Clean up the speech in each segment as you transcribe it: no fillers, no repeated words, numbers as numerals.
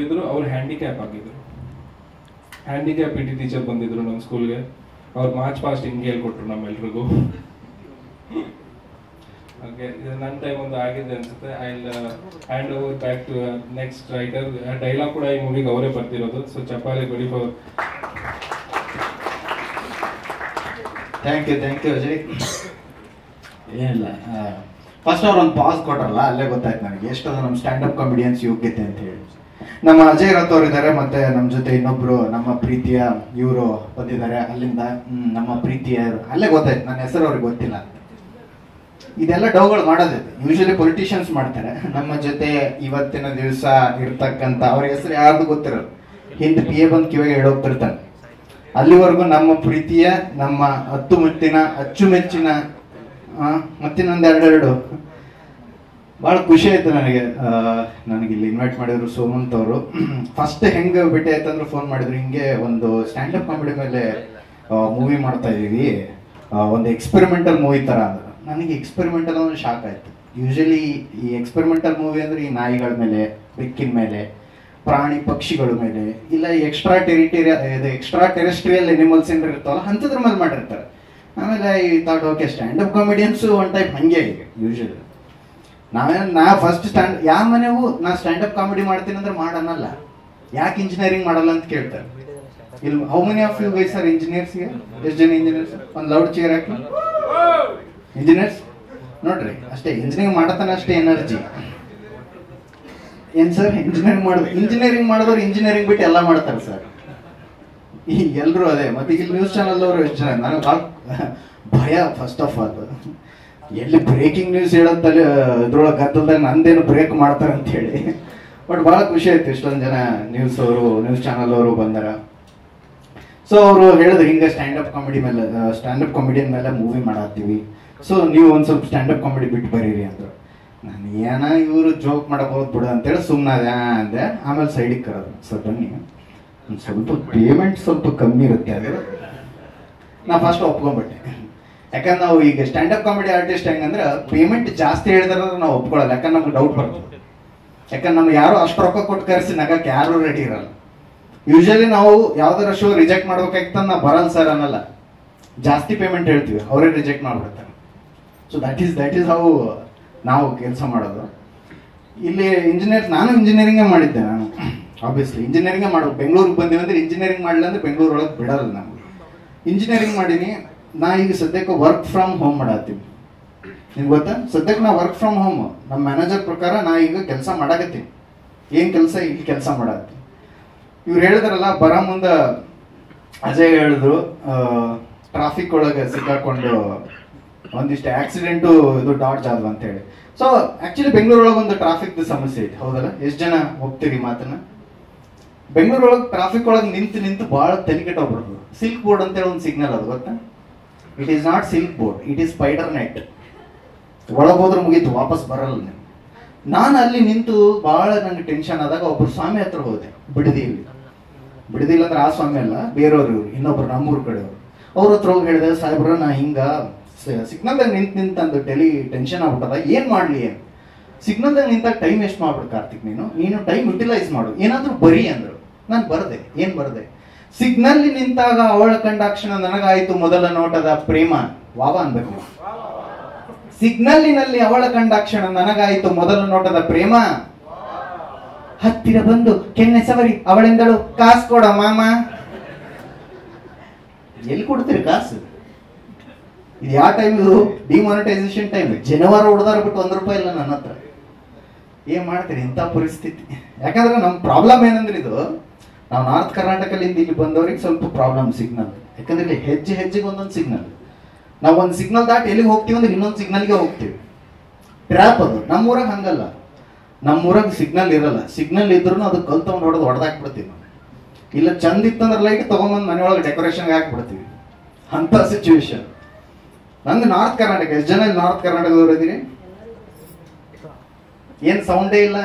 ಇದ್ರು, ಅವ್ರು ಹ್ಯಾಂಡಿಕ್ಯಾಪ್ ಆಗಿದ್ರು. ಹ್ಯಾಂಡಿಕ್ಯಾಪ್ PT ಟೀಚರ್ ಬಂದಿದ್ರು ನಮ್ಮ ಸ್ಕೂಲ್ಗೆ. ಅವ್ರು ಮಾರ್ಚ್ ಪಾಸ್ಟ್ ಹಿಂಗೆ ಹೇಳ್ಕೊಟ್ರು ನಮ್ಮೆಲ್ರಿಗೂ. ಓಕೆ, ನನ್ನ ಟೈಮ್ ಒಂದು ಆಗಿದೆ ಅನ್ಸುತ್ತೆ. I hand over back to next writer. Dialogue ಕೂಡ ಈ ಮೂವಿಗೆ ಅವರೇ ಬರ್ತಿರೋದು. ಸೊ ಚಪ್ಪಾಳೆ ಕೊಡಿ ಫಾರ್. Thank you Ajay. ಏನಿಲ್ಲ, ಫಸ್ಟ್ ಅವ್ರು ಒಂದು ಪಾಸ್ ಕೊಟ್ರಲ್ಲ, ಅಲ್ಲೇ ಗೊತ್ತಾಯ್ತು ನನಗೆ ಎಷ್ಟದ ನಮ್ಮ ಸ್ಟ್ಯಾಂಡಪ್ ಕಾಮಿಡಿಯನ್ಸ್ ಯೋಗ್ಯತೆ ಅಂತ ಹೇಳಿ. ನಮ್ಮ ಅಜಯ್ ರಥ್ ಅವ್ರು ಇದ್ದಾರೆ, ಮತ್ತೆ ನಮ್ಮ ಜೊತೆ ಇನ್ನೊಬ್ರು ನಮ್ಮ ಪ್ರೀತಿಯ ಇವರು ಬಂದಿದ್ದಾರೆ ಅಲ್ಲಿಂದ. ನಮ್ಮ ಪ್ರೀತಿಯ ಅಲ್ಲೇ ಗೊತ್ತಾಯ್ತು, ನನ್ನ ಹೆಸರು ಅವ್ರಿಗೆ ಗೊತ್ತಿಲ್ಲ ಅಂತ. ಇದೆಲ್ಲ ಡೌಗಳು ಮಾಡೋದಿದೆ, ಯೂಶಲಿ ಪೊಲಿಟಿಷಿಯನ್ಸ್ ಮಾಡ್ತಾರೆ. ನಮ್ಮ ಜೊತೆ ಇವತ್ತಿನ ದಿವಸ ಇರ್ತಕ್ಕಂಥ ಅವ್ರ ಹೆಸರು ಯಾರ್ದು ಗೊತ್ತಿರೋದು, ಹಿಂದೆ PA ಬಂದು ಕಿವಿಗೆ ಹೇಳೋಗ್ತಿರ್ತಾನೆ. ಅಲ್ಲಿವರೆಗೂ ನಮ್ಮ ಪ್ರೀತಿಯ, ನಮ್ಮ ಅಚ್ಚುಮೆಚ್ಚಿನ ಮತ್ತಿನ್ನೊಂದು ಎರಡೆರಡು ಭಾಳ ಖುಷಿ ಆಯ್ತು ನನಗೆ ಇಲ್ಲಿ ಇನ್ವೈಟ್ ಮಾಡಿದ್ರು ಸೋಮಂತ್ ಅವರು. ಫಸ್ಟ್ ಹೆಂಗೆ ಭೇಟಿ ಆಯ್ತಂದ್ರೆ ಫೋನ್ ಮಾಡಿದ್ರು, ಹಿಂಗೆ ಒಂದು ಸ್ಟ್ಯಾಂಡಪ್ ಕಾಮಿಡಿ ಮೇಲೆ ಮೂವಿ ಮಾಡ್ತಾ ಇದೀವಿ, ಒಂದು ಎಕ್ಸ್ಪೆರಿಮೆಂಟಲ್ ಮೂವಿ ತರ ಅಂದ್ರೆ. ನನಗೆ ಎಕ್ಸ್ಪೆರಿಮೆಂಟಲ್ ಅಂದ್ರೆ ಶಾಕ್ ಆಯ್ತು. ಯೂಶಲಿ ಈ ಎಕ್ಸ್ಪೆರಿಮೆಂಟಲ್ ಮೂವಿ ಅಂದ್ರೆ ಈ ನಾಯಿಗಳ ಮೇಲೆ, ಬೆಕ್ಕಿನ ಮೇಲೆ, ಪ್ರಾಣಿ ಪಕ್ಷಿಗಳ ಮೇಲೆ, ಇಲ್ಲ ಎಕ್ಸ್ಟ್ರಾ ಟೆರೆಸ್ಟ್ರಿಯಲ್ ಎನಿಮಲ್ಸ್ ಏನಾರು ಇರ್ತಾವಲ್ಲ ಅಂಥದ್ರ ಮೇಲೆ ಮಾಡಿರ್ತಾರೆ. ಆಮೇಲೆ ಈ ಥಾಟ್ ಓಕೆ ಸ್ಟ್ಯಾಂಡಪ್ ಕಾಮಿಡಿಯನ್ಸು ಒಂದು ಟೈಪ್ ಹಂಗೆ ಈಗ ಯೂಶಲಿ. ನಾ ಫಸ್ಟ್ ಯಾವ ಮನೆಗೂ ನಾ ಸ್ಟ್ಯಾಂಡಪ್ ಕಾಮಿಡಿ ಮಾಡ್ತೀನಿ ಅಂದ್ರೆ ಮಾಡನ್ನಲ್ಲ, ಯಾಕೆ ಇಂಜಿನಿಯರಿಂಗ್ ಮಾಡಲ್ಲ ಅಂತ ಕೇಳ್ತಾರೆ. ಇಲ್ಲಿ how many of you guys are engineers? ಎಷ್ಟು ಜನ ಇಂಜಿನಿಯರ್ಸ್? ಒಂದು ಲೌಡ್ ಚೇರ್ ಹಾಕಿ. ಇಂಜಿನಿಯರ್ಸ್ ನೋಡ್ರಿ, ಅಷ್ಟೇ ಇಂಜಿನಿಯರಿಂಗ್ ಮಾಡತಾನೆ ಅಷ್ಟೇ ಎನರ್ಜಿ. ಏನ್ ಸರ್ ಇಂಜಿನಿಯರಿಂಗ್ ಮಾಡಿದವ್ರು ಇಂಜಿನಿಯರಿಂಗ್ ಬಿಟ್ಟು ಎಲ್ಲ ಮಾಡ್ತಾರೆ ಸರ್. ಈ ಎಲ್ರು ಅದೇ. ಮತ್ತೆ ಇಲ್ಲಿ ನ್ಯೂಸ್ ಚಾನಲ್ ಅವರು ಎಷ್ಟು ಜನ, ನನಗೆ ಭಾಳ ಭಯ ಫಸ್ಟ್ ಆಫ್ ಆಲ್. ಎಲ್ಲಿ ಬ್ರೇಕಿಂಗ್ ನ್ಯೂಸ್ ಹೇಳೋದಲ್ಲಿ ಇದ್ರೊಳಗೆ ಗದ್ದಲ್ದಾಗ ನಂದೇನು ಬ್ರೇಕ್ ಮಾಡ್ತಾರೆ ಅಂತ ಹೇಳಿ. ಬಟ್ ಭಾಳ ಖುಷಿ ಆಯ್ತು ಇಷ್ಟೊಂದು ಜನ ನ್ಯೂಸ್ ಚಾನಲ್ ಅವರು ಬಂದಾರ. ಸೊ ಅವರು ಹೇಳಿದ್ರು ಹಿಂಗೆ ಸ್ಟ್ಯಾಂಡಪ್ ಕಾಮಿಡಿಯನ್ ಮೇಲೆ ಮೂವಿ ಮಾಡತ್ತೀವಿ, ಸೊ ನೀವು ಒಂದು ಸ್ವಲ್ಪ ಸ್ಟ್ಯಾಂಡಪ್ ಕಾಮಿಡಿ ಬಿಟ್ಟು ಬರೀರಿ ಅಂದ್ರು. ನಾನು ಏನ ಇವರು ಜೋಕ್ ಮಾಡಬಹುದು ಬಿಡು ಅಂತೇಳಿ ಸುಮ್ಮನೆ ಅಂದೆ. ಆಮೇಲೆ ಸೈಡಿಗೆ ಕರೋದು, ಸರ್ ಬನ್ನಿ ಸ್ವಲ್ಪ ಪೇಮೆಂಟ್ ಸ್ವಲ್ಪ ಕಮ್ಮಿ ಇರುತ್ತೆ ಅದು. ನಾ ಫಸ್ಟ್ ಒಪ್ಕೊಂಡ್ಬಿಟ್ಟೆ. ಯಾಕಂದ್ರೆ ನಾವು ಈಗ ಸ್ಟ್ಯಾಂಡಪ್ ಕಾಮಿಡಿ ಆರ್ಟಿಸ್ಟ್ ಹೆಂಗಂದ್ರೆ ಪೇಮೆಂಟ್ ಜಾಸ್ತಿ ಹೇಳಿದ್ರೆ ನಾವು ಒಪ್ಕೊಳ್ಳಲ್ಲ, ಯಾಕಂದ್ರೆ ನಮ್ಗೆ ಡೌಟ್ ಬರ್ತದೆ. ಯಾಕಂದ್ರೆ ನಮ್ಗೆ ಯಾರು ಅಷ್ಟು ರೊಕ್ಕ ಕೊಟ್ಟು ಕರೆಸಿ ನಗಕ್ಕೆ ಯಾರು ರೆಡಿ ಇರಲ್ಲ. ಯೂಶಲಿ ನಾವು ಯಾವ್ದಾರ ಶೋ ರಿಜೆಕ್ಟ್ ಮಾಡ್ಬೇಕಾಗ್ತ ನಾವು ಬರಲ್ಲ ಸರ್ ಅನ್ನಲ್ಲ, ಜಾಸ್ತಿ ಪೇಮೆಂಟ್ ಹೇಳ್ತೀವಿ, ಅವರೇ ರಿಜೆಕ್ಟ್ ಮಾಡ್ಬಿಡ್ತಾರೆ. ಸೊ ದಟ್ ಈಸ್ ಹೌ ನಾವು ಕೆಲಸ ಮಾಡೋದು. ಇಲ್ಲಿ ನಾನು ಇಂಜಿನಿಯರಿಂಗೇ ಮಾಡಿದ್ದೆ. ನಾನು ಆಬ್ವಿಯಸ್ಲಿ ಇಂಜಿನಿಯರಿಂಗೇ ಮಾಡೋದು. ಬೆಂಗಳೂರಿಗೆ ಬಂದೀವಿ ಅಂದ್ರೆ ಇಂಜಿನಿಯರಿಂಗ್ ಮಾಡಲಿಲ್ಲ ಅಂದ್ರೆ ಬೆಂಗಳೂರು ಒಳಗೆ ಬಿಡಲ್ಲ. ನಮ್ಗೆ ಇಂಜಿನಿಯರಿಂಗ್ ಮಾಡೀನಿ. ನಾ ಈಗ ಸದ್ಯಕ್ಕೆ ವರ್ಕ್ ಫ್ರಮ್ ಹೋಮ್ ಮಾಡತ್ತೀನಿ. ನಿಮ್ಗೆ ಗೊತ್ತಾ, ಸದ್ಯಕ್ಕೆ ನಾ ವರ್ಕ್ ಫ್ರಮ್ ಹೋಮ್. ನಮ್ಮ ಮ್ಯಾನೇಜರ್ ಪ್ರಕಾರ ನಾ ಈಗ ಕೆಲಸ ಮಾಡಾಕತ್ತೀನಿ. ಏನು ಕೆಲಸ? ಇಲ್ಲಿ ಕೆಲಸ ಮಾಡತ್ತೀನಿ. ಇವ್ರು ಹೇಳಿದ್ರಲ್ಲ ಬರ ಮುಂದೆ ಅಜಯ್ ಹೇಳಿದ್ರು, ಟ್ರಾಫಿಕ್ ಒಳಗೆ ಸಿಕ್ಕಾಕೊಂಡು ಒಂದಿಷ್ಟು ಆಕ್ಸಿಡೆಂಟು ಇದು ಡಾಡ್ಜ್ ಆದ್ವು ಅಂತ ಹೇಳಿ. ಸೊ ಆಕ್ಚುಲಿ ಬೆಂಗಳೂರೊಳಗೆ ಒಂದು ಟ್ರಾಫಿಕ್ ಸಮಸ್ಯೆ ಐತೆ, ಹೌದಲ್ಲ? ಎಷ್ಟು ಜನ ಹೋಗ್ತೀರಿ ಮಾತನ್ನ? ಬೆಂಗಳೂರೊಳಗೆ ಟ್ರಾಫಿಕ್ ಒಳಗೆ ನಿಂತು ಭಾಳ ತಲೆ ಕೆಟ್ಟೋಗ್ಬಿಡ್ತದೆ. ಸಿಲ್ಕ್ ಬೋರ್ಡ್ ಅಂತೇಳಿ ಒಂದು ಸಿಗ್ನಲ್ ಅದು ಗೊತ್ತಾ? It is not silk board, it is spider net. ಒಳಗೆ ಹೋದ್ರೆ ಮುಗೀತು, ವಾಪಸ್ ಬರಲ್ಲ ನೀವು. ನಾನು ಅಲ್ಲಿ ನಿಂತು ಭಾಳ ನನಗೆ ಟೆನ್ಷನ್ ಆದಾಗ ಒಬ್ಬರು ಸ್ವಾಮಿ ಹತ್ರ ಹೋದೆ, ಬಿಡದಿಯಲ್ಲಿ. ಬಿಡದಿಲ್ಲ ಅಂದ್ರೆ ಆ ಸ್ವಾಮಿ ಅಲ್ಲ, ಬೇರೆಯವ್ರು, ಇವ್ರು ಇನ್ನೊಬ್ರು ನಮ್ಮೂರು ಕಡೆಯವರು. ಅವ್ರ ಹತ್ರ ಹೋಗಿ ಹೇಳಿದೆ, ಸಾಹೇಬ್ರ ನಾ ಹಿಂಗ ಸಿಗ್ನಲ್ದಾಗ ನಿಂತಂದು ಟೆನ್ಷನ್ ಆಗ್ಬಿಟ್ಟದ, ಏನ್ ಮಾಡ್ಲಿ? ಸಿಗ್ನಲ್ದಾಗ ನಿಂತಾಗ ಟೈಮ್ ವೇಸ್ಟ್ ಮಾಡ್ಬಿಡು ಕಾರ್ತಿಕ್, ನೀನು ಟೈಮ್ ಯುಟಿಲೈಸ್ ಮಾಡು, ಏನಾದ್ರೂ ಬರಿ ಅಂದ್ರು. ನಾನು ಬರ್ದೆ. ಏನ್ ಬರ್ದೆ? ಸಿಗ್ನಲ್ ನಿಂತಾಗ ಅವಳ ಕಂಡಾಕ್ಷಣ ನನಗಾಯ್ತು ಮೊದಲ ನೋಟದ ಪ್ರೇಮ. ವಾವ ಅನ್ಬೇಕು. ಸಿಗ್ನಲ್ಲಿನಲ್ಲಿ ಅವಳ ಕಂಡಾಕ್ಷಣ ನನಗಾಯ್ತು ಮೊದಲ ನೋಟದ ಪ್ರೇಮ. ಹತ್ತಿರ ಬಂದು ಕೆನ್ನೆ ಸವರಿ ಅವಳೆಂದಳು, ಕಾಸು ಕೊಡ ಮಾಮ. ಎಲ್ಲಿ ಕೊಡ್ತೀರಿ ಕಾಸು? ಇದು ಯಾವ ಟೈಮ್? ಇದು ಡಿಮಾನಿಟೈಸೇಷನ್ ಟೈಮ್. ಜನವಾರ ಹೊಡೆದಾರ ಬಿಟ್ಟು ₹1 ಇಲ್ಲ ನನ್ನ ಹತ್ರ. ಏನ್ ಮಾಡ್ತೀರಿ ಇಂಥ ಪರಿಸ್ಥಿತಿ? ಯಾಕಂದ್ರೆ ನಮ್ ಪ್ರಾಬ್ಲಮ್ ಏನಂದ್ರೆ ಇದು, ನಾವು ನಾರ್ತ್ ಕರ್ನಾಟಕದಿಂದ ಇಲ್ಲಿ ಬಂದವ್ರಿಗೆ ಸ್ವಲ್ಪ ಪ್ರಾಬ್ಲಮ್ ಸಿಗ್ನಲ್. ಯಾಕಂದ್ರೆ ಇಲ್ಲಿ ಹೆಜ್ಜೆಗೆ ಒಂದೊಂದು ಸಿಗ್ನಲ್. ನಾವು ಒಂದು ಸಿಗ್ನಲ್ ದಾಟಿ ಎಲ್ಲಿಗೆ ಹೋಗ್ತೀವಿ ಅಂದ್ರೆ ಇನ್ನೊಂದು ಸಿಗ್ನಲ್ಗೆ ಹೋಗ್ತೀವಿ. ಟ್ರ್ಯಾಪ್ ಅದು. ನಮ್ಮೂರಾಗ ಹಂಗಲ್ಲ. ನಮ್ಮೂರಾಗ ಸಿಗ್ನಲ್ ಇರಲ್ಲ. ಸಿಗ್ನಲ್ ಇದ್ರು ಅದು ಕಲ್ ತಗೊಂಡು ಹೊಡೆದು ಹೊಡೆದಾಕ್ಬಿಡ್ತೀವಿ ನಾವು. ಇಲ್ಲ ಚಂದ ಇತ್ತಂದ್ರೆ ಲೈಟ್ ತಗೊಂಬಂದು ಮನೆಯೊಳಗೆ ಡೆಕೋರೇಷನ್ಗೆ ಹಾಕ್ಬಿಡ್ತೀವಿ. ಅಂತ ಸಿಚುವೇಶನ್. ನಂದು ನಾರ್ತ್ ಕರ್ನಾಟಕ. ಎಷ್ಟು ಜನ ನಾರ್ತ್ ಕರ್ನಾಟಕದವ್ರು ಇದೀರಿ? ಏನ್ ಸೌಂಡೇ ಇಲ್ಲ?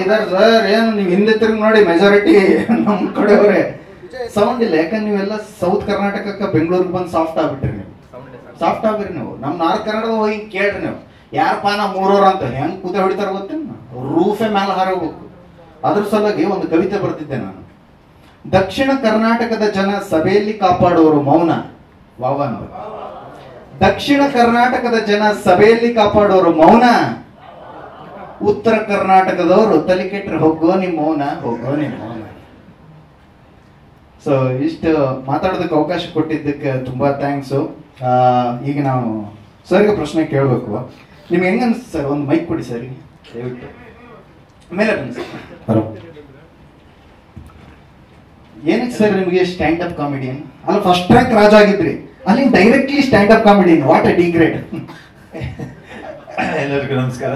ಇದಾರ ಸರ್, ಏನು ನೀವು ಹಿಂದೆ ತಿರುಗಿ ನೋಡಿ, ಮೆಜಾರಿಟಿ ನಮ್ ಕಡೆಯವರೇ. ಸೌಂಡ್ ಇಲ್ಲ. ಯಾಕಂದ್ರೆ ನೀವೆಲ್ಲ ಸೌತ್ ಕರ್ನಾಟಕಕ್ಕೆ ಬೆಂಗಳೂರಿಗೆ ಬಂದು ಸಾಫ್ಟ್ ಆಗ್ಬಿಟ್ರಿ. ನೀವು ಸಾಫ್ಟ್ ಆಗ್ಬಿರಿ. ನೀವು ನಮ್ ನಾರ್ತ್ ಕರ್ನಾಟಕ ಹೋಗಿ ಕೇಳ್ರಿ ನೀವು, ಯಾರಪ್ಪ ನಾ ಮೂರವ್ರ ಅಂತ ಹೆಂಗ್ ಕೂತ ಹೊಡಿತಾರ ಗೊತ್ತೇನು? ರೂಫೇ ಮೇಲೆ ಹಾರೋಗ್ಬೇಕು. ಅದ್ರ ಸಲುವಾಗಿ ಒಂದು ಕವಿತೆ ಬರೆದಿದ್ದೆ ನಾನು. ದಕ್ಷಿಣ ಕರ್ನಾಟಕದ ಜನ ಸಭೆಯಲ್ಲಿ ಕಾಪಾಡುವರು ಮೌನ. ವಾವ ಅಂತ. ದಕ್ಷಿಣ ಕರ್ನಾಟಕದ ಜನ ಸಭೆಯಲ್ಲಿ ಕಾಪಾಡುವರು ಮೌನ, ಉತ್ತರ ಕರ್ನಾಟಕದವರು ತಲೆ ಕೆಟ್ಟರೆ ಹೋಗೋ ನಿಮ್ಮ ಮೌನ, ಹೋಗೋ ನಿಮ್ಮ ಮೌನ. ಸೊ ಇಷ್ಟು ಮಾತಾಡೋದಕ್ಕೆ ಅವಕಾಶ ಕೊಟ್ಟಿದ್ದಕ್ಕೆ ತುಂಬಾ ಥ್ಯಾಂಕ್ಸು. ಈಗ ನಾವು ಸರ್ಗೆ ಪ್ರಶ್ನೆ ಕೇಳಬೇಕು. ನಿಮ್ಗೆ ಹೆಂಗ ಅನ್ಸುತ್ತೆ ಸರ್? ಒಂದು ಮೈಕ್ ಕೊಡಿ ಸರ್ ದಯವಿಟ್ಟು. ಮೇಲೆ ಬನ್ನಿ ಸರ್. ಹಲೋ. ಏನಕ್ಕೆ ಸರ್ ನಿಮಗೆ ಸ್ಟ್ಯಾಂಡ್ ಅಪ್ ಕಾಮಿಡಿಯನ್? ಅಲ್ಲ, ಫಸ್ಟ್ ರ್ಯಾಂಕ್ ರಾಜ ಆಗಿದ್ರಿ, ಅಲ್ಲಿ directly stand up comedian. What a degrade. ಎಲ್ಲರಿಗೂ ನಮಸ್ಕಾರ.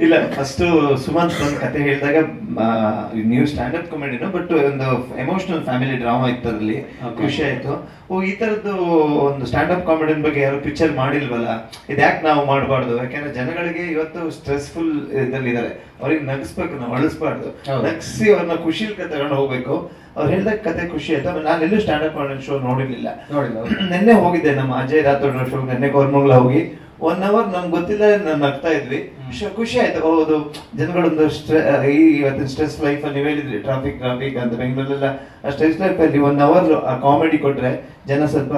ಇಲ್ಲ, ಫಸ್ಟ್ ಸುಮಂತ್ ಒಂದು ಕತೆ ಹೇಳಿದಾಗ ನೀವು ಸ್ಟ್ಯಾಂಡ್ ಅಪ್ ಕಾಮಿಡಿನೋ, ಬಟ್ ಒಂದು ಎಮೋಷನಲ್ ಫ್ಯಾಮಿಲಿ ಡ್ರಾಮಾ ಇತ್ತು, ಅದ್ರಲ್ಲಿ ಖುಷಿ ಆಯ್ತು. ಈ ತರದ್ದು ಒಂದು ಸ್ಟ್ಯಾಂಡ್ ಅಪ್ ಕಾಮಿಡಿಯನ್ ಬಗ್ಗೆ ಯಾರು ಪಿಕ್ಚರ್ ಮಾಡಿಲ್ವಲ್ಲ, ಇದ್ಯಾಕೆ ನಾವು ಮಾಡಬಾರ್ದು? ಯಾಕಂದ್ರೆ ಜನಗಳಿಗೆ ಇವತ್ತು ಸ್ಟ್ರೆಸ್ಫುಲ್ ಇದ್ದಾರೆ, ಅವ್ರಿಗೆ ನಗಿಸ್ಬೇಕು, ನಾವು ಅಳಿಸ್ಬಾರ್ದು. ನಗಿಸಿ ಅವ್ರನ್ನ ಖುಷಿಲ್ ತಗೊಂಡು ಹೋಗ್ಬೇಕು. ಅವ್ರು ಹೇಳಿದಾಗ ಕತೆ ಖುಷಿ ಆಯ್ತು. ಆಮೇಲೆ ನಾನು ಎಲ್ಲೂ ಸ್ಟ್ಯಾಂಡ್ ಅಪ್ ಕಾಮಿಡಿಯನ್ ಶೋ ನೋಡಿರ್ಲಿಲ್ಲ. ನಿನ್ನೆ ಹೋಗಿದ್ದೆ ನಮ್ಮ ಅಜಯ್ ರಾಥೋಡ್ ಶೋ, ನಿನ್ನೆ ಕೋರ್ಮಂಗ್ಲ ಹೋಗಿ 1 hour ನಮ್ಗೆ ಗೊತ್ತಿಲ್ಲ, ನಾನು ನಗ್ತಾ ಇದ್ವಿ. ಖುಷಿ ಆಯ್ತು. ಹೌದು, ಜನಗಳೊಂದು ಇವತ್ತಿನ ಸ್ಟ್ರೆಸ್ ಲೈಫ್ ಅಲ್ಲಿ ನೀವು ಹೇಳಿದ್ರಿ, ಟ್ರಾಫಿಕ್ ಅಂತ ಬೆಂಗಳೂರಲ್ಲೆಲ್ಲ ಆ ಸ್ಟ್ರೆಸ್ ಲೈಫ್ ಅಲ್ಲಿ 1 hour ಆ ಕಾಮಿಡಿ ಕೊಟ್ರೆ ಜನ ಸ್ವಲ್ಪ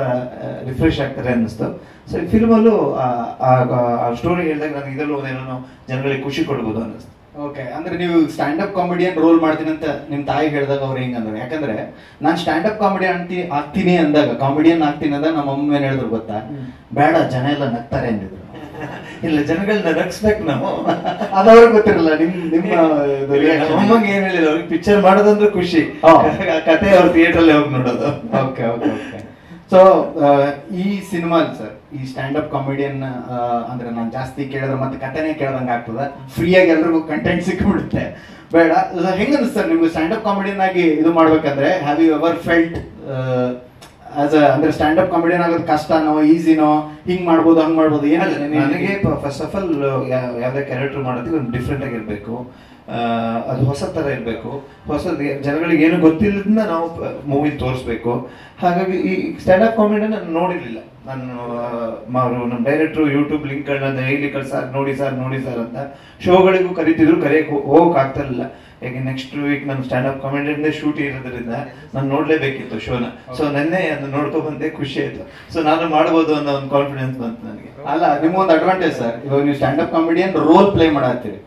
ರಿಫ್ರೆಶ್ ಆಗ್ತಾರೆ ಅನ್ನಿಸ್ತು. ಸೊ ಈ ಫಿಲ್ಮ್ ಅಲ್ಲೂ ಆ ಸ್ಟೋರಿ ಹೇಳಿದಾಗ ನನಗೆ ಇದರಲ್ಲೂ ಒಂದೇನೋ ಜನಗಳಿಗೆ ಖುಷಿ ಕೊಡ್ಬೋದು ಅನ್ನಿಸ್ತು. ಓಕೆ, ಅಂದ್ರೆ ನೀವು ಸ್ಟ್ಯಾಂಡ್ ಅಪ್ ಕಾಮಿಡಿಯನ್ ರೋಲ್ ಮಾಡ್ತೀನಿ ಅಂತ ನಿಮ್ ತಾಯಿ ಹೇಳಿದಾಗ ಅವ್ರು ಹೆಂಗಂದ್ರೆ, ಯಾಕಂದ್ರೆ ನಾನು ಸ್ಟ್ಯಾಂಡ್ ಅಪ್ ಕಾಮಿಡಿಯನ್ ಆಗ್ತೀನಿ ಅಂದಾಗ, ಕಾಮಿಡಿಯನ್ ಆಗ್ತೀನಿ ಅಂದಾಗ ನಮ್ಮ ಅಮ್ಮ ಏನ್ ಹೇಳಿದ್ರು ಗೊತ್ತಾ? ಬೇಡ, ಜನ ಎಲ್ಲ ನಗ್ತಾರೆ ಅಂದಿದ್ರು. ಇಲ್ಲ, ಜನಗಳನ್ನ ನಗಿಸ್ಬೇಕು ನಾವು. ಅದವ್ರಿಗೆ ಗೊತ್ತಿರಲ್ಲ. ನಿಮ್ಮ ಅಮ್ಮಂಗೆ ಏನ್ ಹೇಳಿಲ್ಲ, ಅವ್ರಿಗೆ ಪಿಕ್ಚರ್ ಮಾಡೋದಂದ್ರೆ ಖುಷಿ, ಕತೆ ಅವ್ರ ಥಿಯೇಟರ್ ಅಲ್ಲಿ ಹೋಗಿ ನೋಡೋದು. Okay okay okay. ಸೊ ಈ ಸಿನಿಮಾ ಸರ್, ಈ ಸ್ಟ್ಯಾಂಡ್ ಅಪ್ ಕಾಮಿಡಿಯನ್ ಅಂದ್ರೆ ನಾನು ಜಾಸ್ತಿ ಕೇಳಿದ್ರೆ ಮತ್ತೆ ಕಥೆನೇ ಕೇಳ್ದಂಗೆ ಆಗ್ತದೆ, ಫ್ರೀಯಾಗಿ ಎಲ್ರಿಗೂ ಕಂಟೆಂಟ್ ಸಿಕ್ಬಿಡುತ್ತೆ. ಬೇಡ, ಹೆಂಗ ಸರ್ ನಿಮ್ಗೆ ಸ್ಟ್ಯಾಂಡ್ ಅಪ್ ಕಾಮಿಡಿಯನ್ ಆಗಿ ಇದು ಮಾಡ್ಬೇಕಂದ್ರೆ, have you ever felt as ಅಂದ್ರೆ ಸ್ಟ್ಯಾಂಡ್ ಅಪ್ ಕಾಮಿಡಿಯನ್ ಆಗೋದು ಕಷ್ಟನೋ ಈಸಿನೋ, ಹಿಂಗ್ ಮಾಡ್ಬೋದು ಹಂಗ್ ಮಾಡ್ಬೋದು? ಏನಲ್ಲ, ನನಗೆ ಫಸ್ಟ್ ಆಫ್ ಆಲ್ ಯಾವ್ದೇ ಕ್ಯಾರೆಕ್ಟರ್ ಮಾಡೋದಕ್ಕೆ ಒಂದು ಡಿಫ್ರೆಂಟ್ ಆಗಿರ್ಬೇಕು, ಅದು ಹೊಸ ತರ ಇರಬೇಕು, ಹೊಸದು, ಜನಗಳಿಗೆ ಏನು ಗೊತ್ತಿಲ್ಲದನ್ನ ನಾವು ಮೂವಿ ತೋರಿಸ್ಬೇಕು. ಹಾಗಾಗಿ ಈ ಸ್ಟ್ಯಾಂಡ್ ಅಪ್ ಕಾಮಿಡಿ ನಾನು ನೋಡಿರ್ಲಿಲ್ಲ. ನಾನು ನಮ್ಮ ಡೈರೆಕ್ಟ್ರು ಯೂಟ್ಯೂಬ್ ಲಿಂಕ್ ಗಳನ್ನ ಡೈಲಿ ಸರ್ ನೋಡಿ ಸರ್ ಅಂತ ಶೋಗಳಿಗೂ ಕರಿತಿದ್ರು, ಕರೆಯಕ್ಕೆ ಹೋಗಕ್ ಆಗ್ತಾ ಇರಲಿಲ್ಲ. ಯಾಕೆ ನೆಕ್ಸ್ಟ್ ವೀಕ್ ನಾನು ಸ್ಟ್ಯಾಂಡ್ ಅಪ್ ಕಾಮಿಡಿ ಶೂಟ್ ಇರೋದ್ರಿಂದ ನಾನು ನೋಡ್ಲೇಬೇಕಿತ್ತು ಶೋನ. ಸೊ ನೆನ್ನೆ ಅದನ್ನ ನೋಡ್ಕೊ ಬಂದೆ, ಖುಷಿ ಆಯ್ತು. ಸೊ ನಾನು ಮಾಡ್ಬೋದು ಅನ್ನೋ ಒಂದು ಕಾನ್ಫಿಡೆನ್ಸ್ ಬಂತು ನನಗೆ. ಅಲ್ಲ, ನಿಮ್ಗೊಂದು ಅಡ್ವಾಂಟೇಜ್ ಸರ್, ಇವಾಗ ನೀವು stand up comedian role play ಮಾಡತ್ತೀರಿ.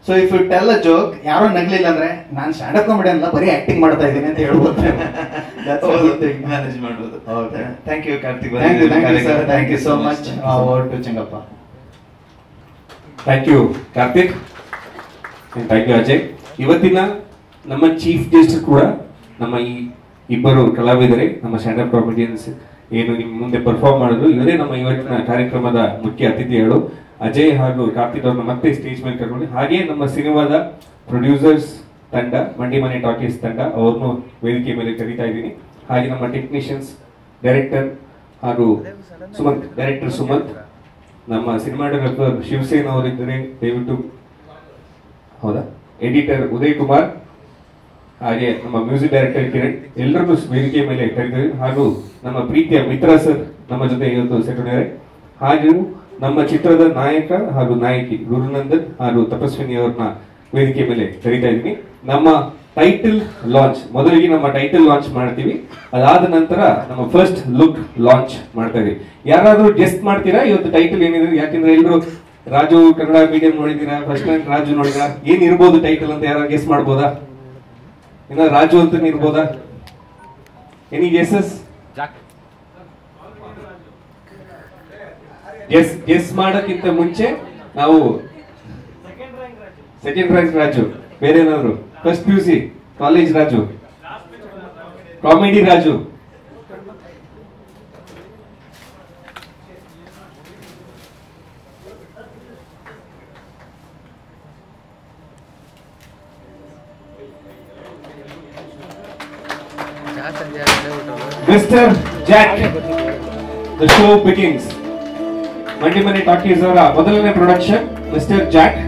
So if you tell a joke, ಯಾರೋ ನಗ್ಲಿಲ್ಲ ಅಂದ್ರೆ ನಾನು ಸ್ಟ್ಯಾಂಡ್ ಅಪ್ ಕಾಮಿಡಿಯನ್ ಅಲ್ಲ, ಬರೀ ಆಕ್ಟಿಂಗ್ ಮಾಡ್ತಾ ಇದ್ದೀನಿ ಅಂತ ಹೇಳ್ಬೋದು, ಮ್ಯಾನೇಜ್ ಮಾಡ್ಬೋದು. Thank you Karthik. Thank you so much. Over to Chengappa. Thank you Karthik, thank you Ajay. ಇವತ್ತಿನ ನಮ್ಮ ಚೀಫ್ ಗೆಸ್ಟ್ ಕೂಡ ನಮ್ಮ ಈ ಇಬ್ಬರು ಕಲಾವಿದರೇ, ನಮ್ಮ ಸ್ಟ್ಯಾಂಡ್ ಅಪ್ ಕಾಮಿಡಿಯನ್ಸ್ ಏನು ನಿಮ್ಮ ಮುಂದೆ ಪರ್ಫಾರ್ಮ್ ಮಾಡಿದ್ರು, ಇವರೇ ನಮ್ಮ ಇವತ್ತಿನ ಕಾರ್ಯಕ್ರಮದ ಮುಖ್ಯ ಅತಿಥಿಗಳು. ಅಜಯ್ ಹಾಗೂ ಕಾರ್ತಿಕ್ ಅವ್ರನ್ನ ಮತ್ತೆ ಸ್ಟೇಜ್ ಮೇಲೆ ಕರ್ಕೊಂಡು, ಹಾಗೆ ನಮ್ಮ ಸಿನಿಮಾದ ಪ್ರೊಡ್ಯೂಸರ್ಸ್ ತಂಡ, ಮಂಡಿ ಮನೆ ಟಾಕೀಸ್ ತಂಡ, ಅವ್ರನ್ನು ವೇದಿಕೆ ಮೇಲೆ ಕರೀತಾ ಇದ್ದೀನಿ. ಹಾಗೆ ನಮ್ಮ ಟೆಕ್ನಿಷಿಯನ್ಸ್, ಡೈರೆಕ್ಟರ್ ಹಾಗೂ ಡೈರೆಕ್ಟರ್ ಸುಮಂತ್, ನಮ್ಮ ಸಿನಿಮಾಟೋಗ್ರಾಫರ್ ಶಿವಸೇನ ಅವರಿದ್ದಾರೆ, ದಯವಿಟ್ಟು. ಹೌದಾ, ಎಡಿಟರ್ ಉದಯ್ ಕುಮಾರ್, ಹಾಗೆ ನಮ್ಮ ಮ್ಯೂಸಿಕ್ ಡೈರೆಕ್ಟರ್ ಕಿರಣ್, ಎಲ್ಲರನ್ನೂ ವೇದಿಕೆ ಮೇಲೆ ಕರೆದಿದ್ದಾರೆ. ಹಾಗೂ ನಮ್ಮ ಪ್ರೀತಿಯ ಮಿತ್ರ ಸರ್ ನಮ್ಮ ಜೊತೆ ಇವತ್ತು ಸೇರಿದ್ದಾರೆ. ಹಾಗೂ ನಮ್ಮ ಚಿತ್ರದ ನಾಯಕ ಹಾಗೂ ನಾಯಕಿ ಗುರುನಂದನ್ ಹಾಗೂ ತಪಸ್ವಿನಿ ಅವ್ರನ್ನ ವೇದಿಕೆ ಮೇಲೆ ಕರೀತಾ ಇದ್ದೀನಿ. ನಮ್ಮ ಟೈಟಲ್ ಲಾಂಚ್, ಮೊದಲಿಗೆ ನಮ್ಮ ಟೈಟಲ್ ಲಾಂಚ್ ಮಾಡ್ತೀವಿ, ಅದಾದ ನಂತರ ನಮ್ಮ ಫಸ್ಟ್ ಲುಕ್ ಲಾಂಚ್ ಮಾಡ್ತಾ ಇದೀವಿ. ಯಾರಾದ್ರೂ ಗೆಸ್ಟ್ ಮಾಡ್ತೀರಾ ಇವತ್ತು ಟೈಟಲ್ ಏನಿದೆ? ಯಾಕಂದ್ರೆ ಎಲ್ಲರೂ ರಾಜು ಕನ್ನಡ ಮೀಡಿಯಂ ನೋಡಿದೀರಾ, ಫಸ್ಟ್ ಟೈಮ್ ರಾಜು ನೋಡಿದ್ರಾ, ಏನ್ ಇರ್ಬೋದು ಟೈಟಲ್ ಅಂತ ಯಾರು ಗೆಸ್ ಮಾಡ್ಬೋದಾ? ಏನಾದ್ರು ರಾಜು ಅಂತ ಇರ್ಬೋದಾ? Any guesses? ಗೆಸ್ ಮಾಡಕ್ಕಿಂತ ಮುಂಚೆ ನಾವು ಸೆಕೆಂಡ್ ರ್ಯಾಂಕ್ ರಾಜು, ಬೇರೆ ಏನಾದ್ರು? First PUC college Raju, comedy Raju, mister Jack. The show begins. ಮಂಡಿ ಮನೆ ಟಾಕೀಸ್ ಅವರ ಮೊದಲನೇ production mister Jack,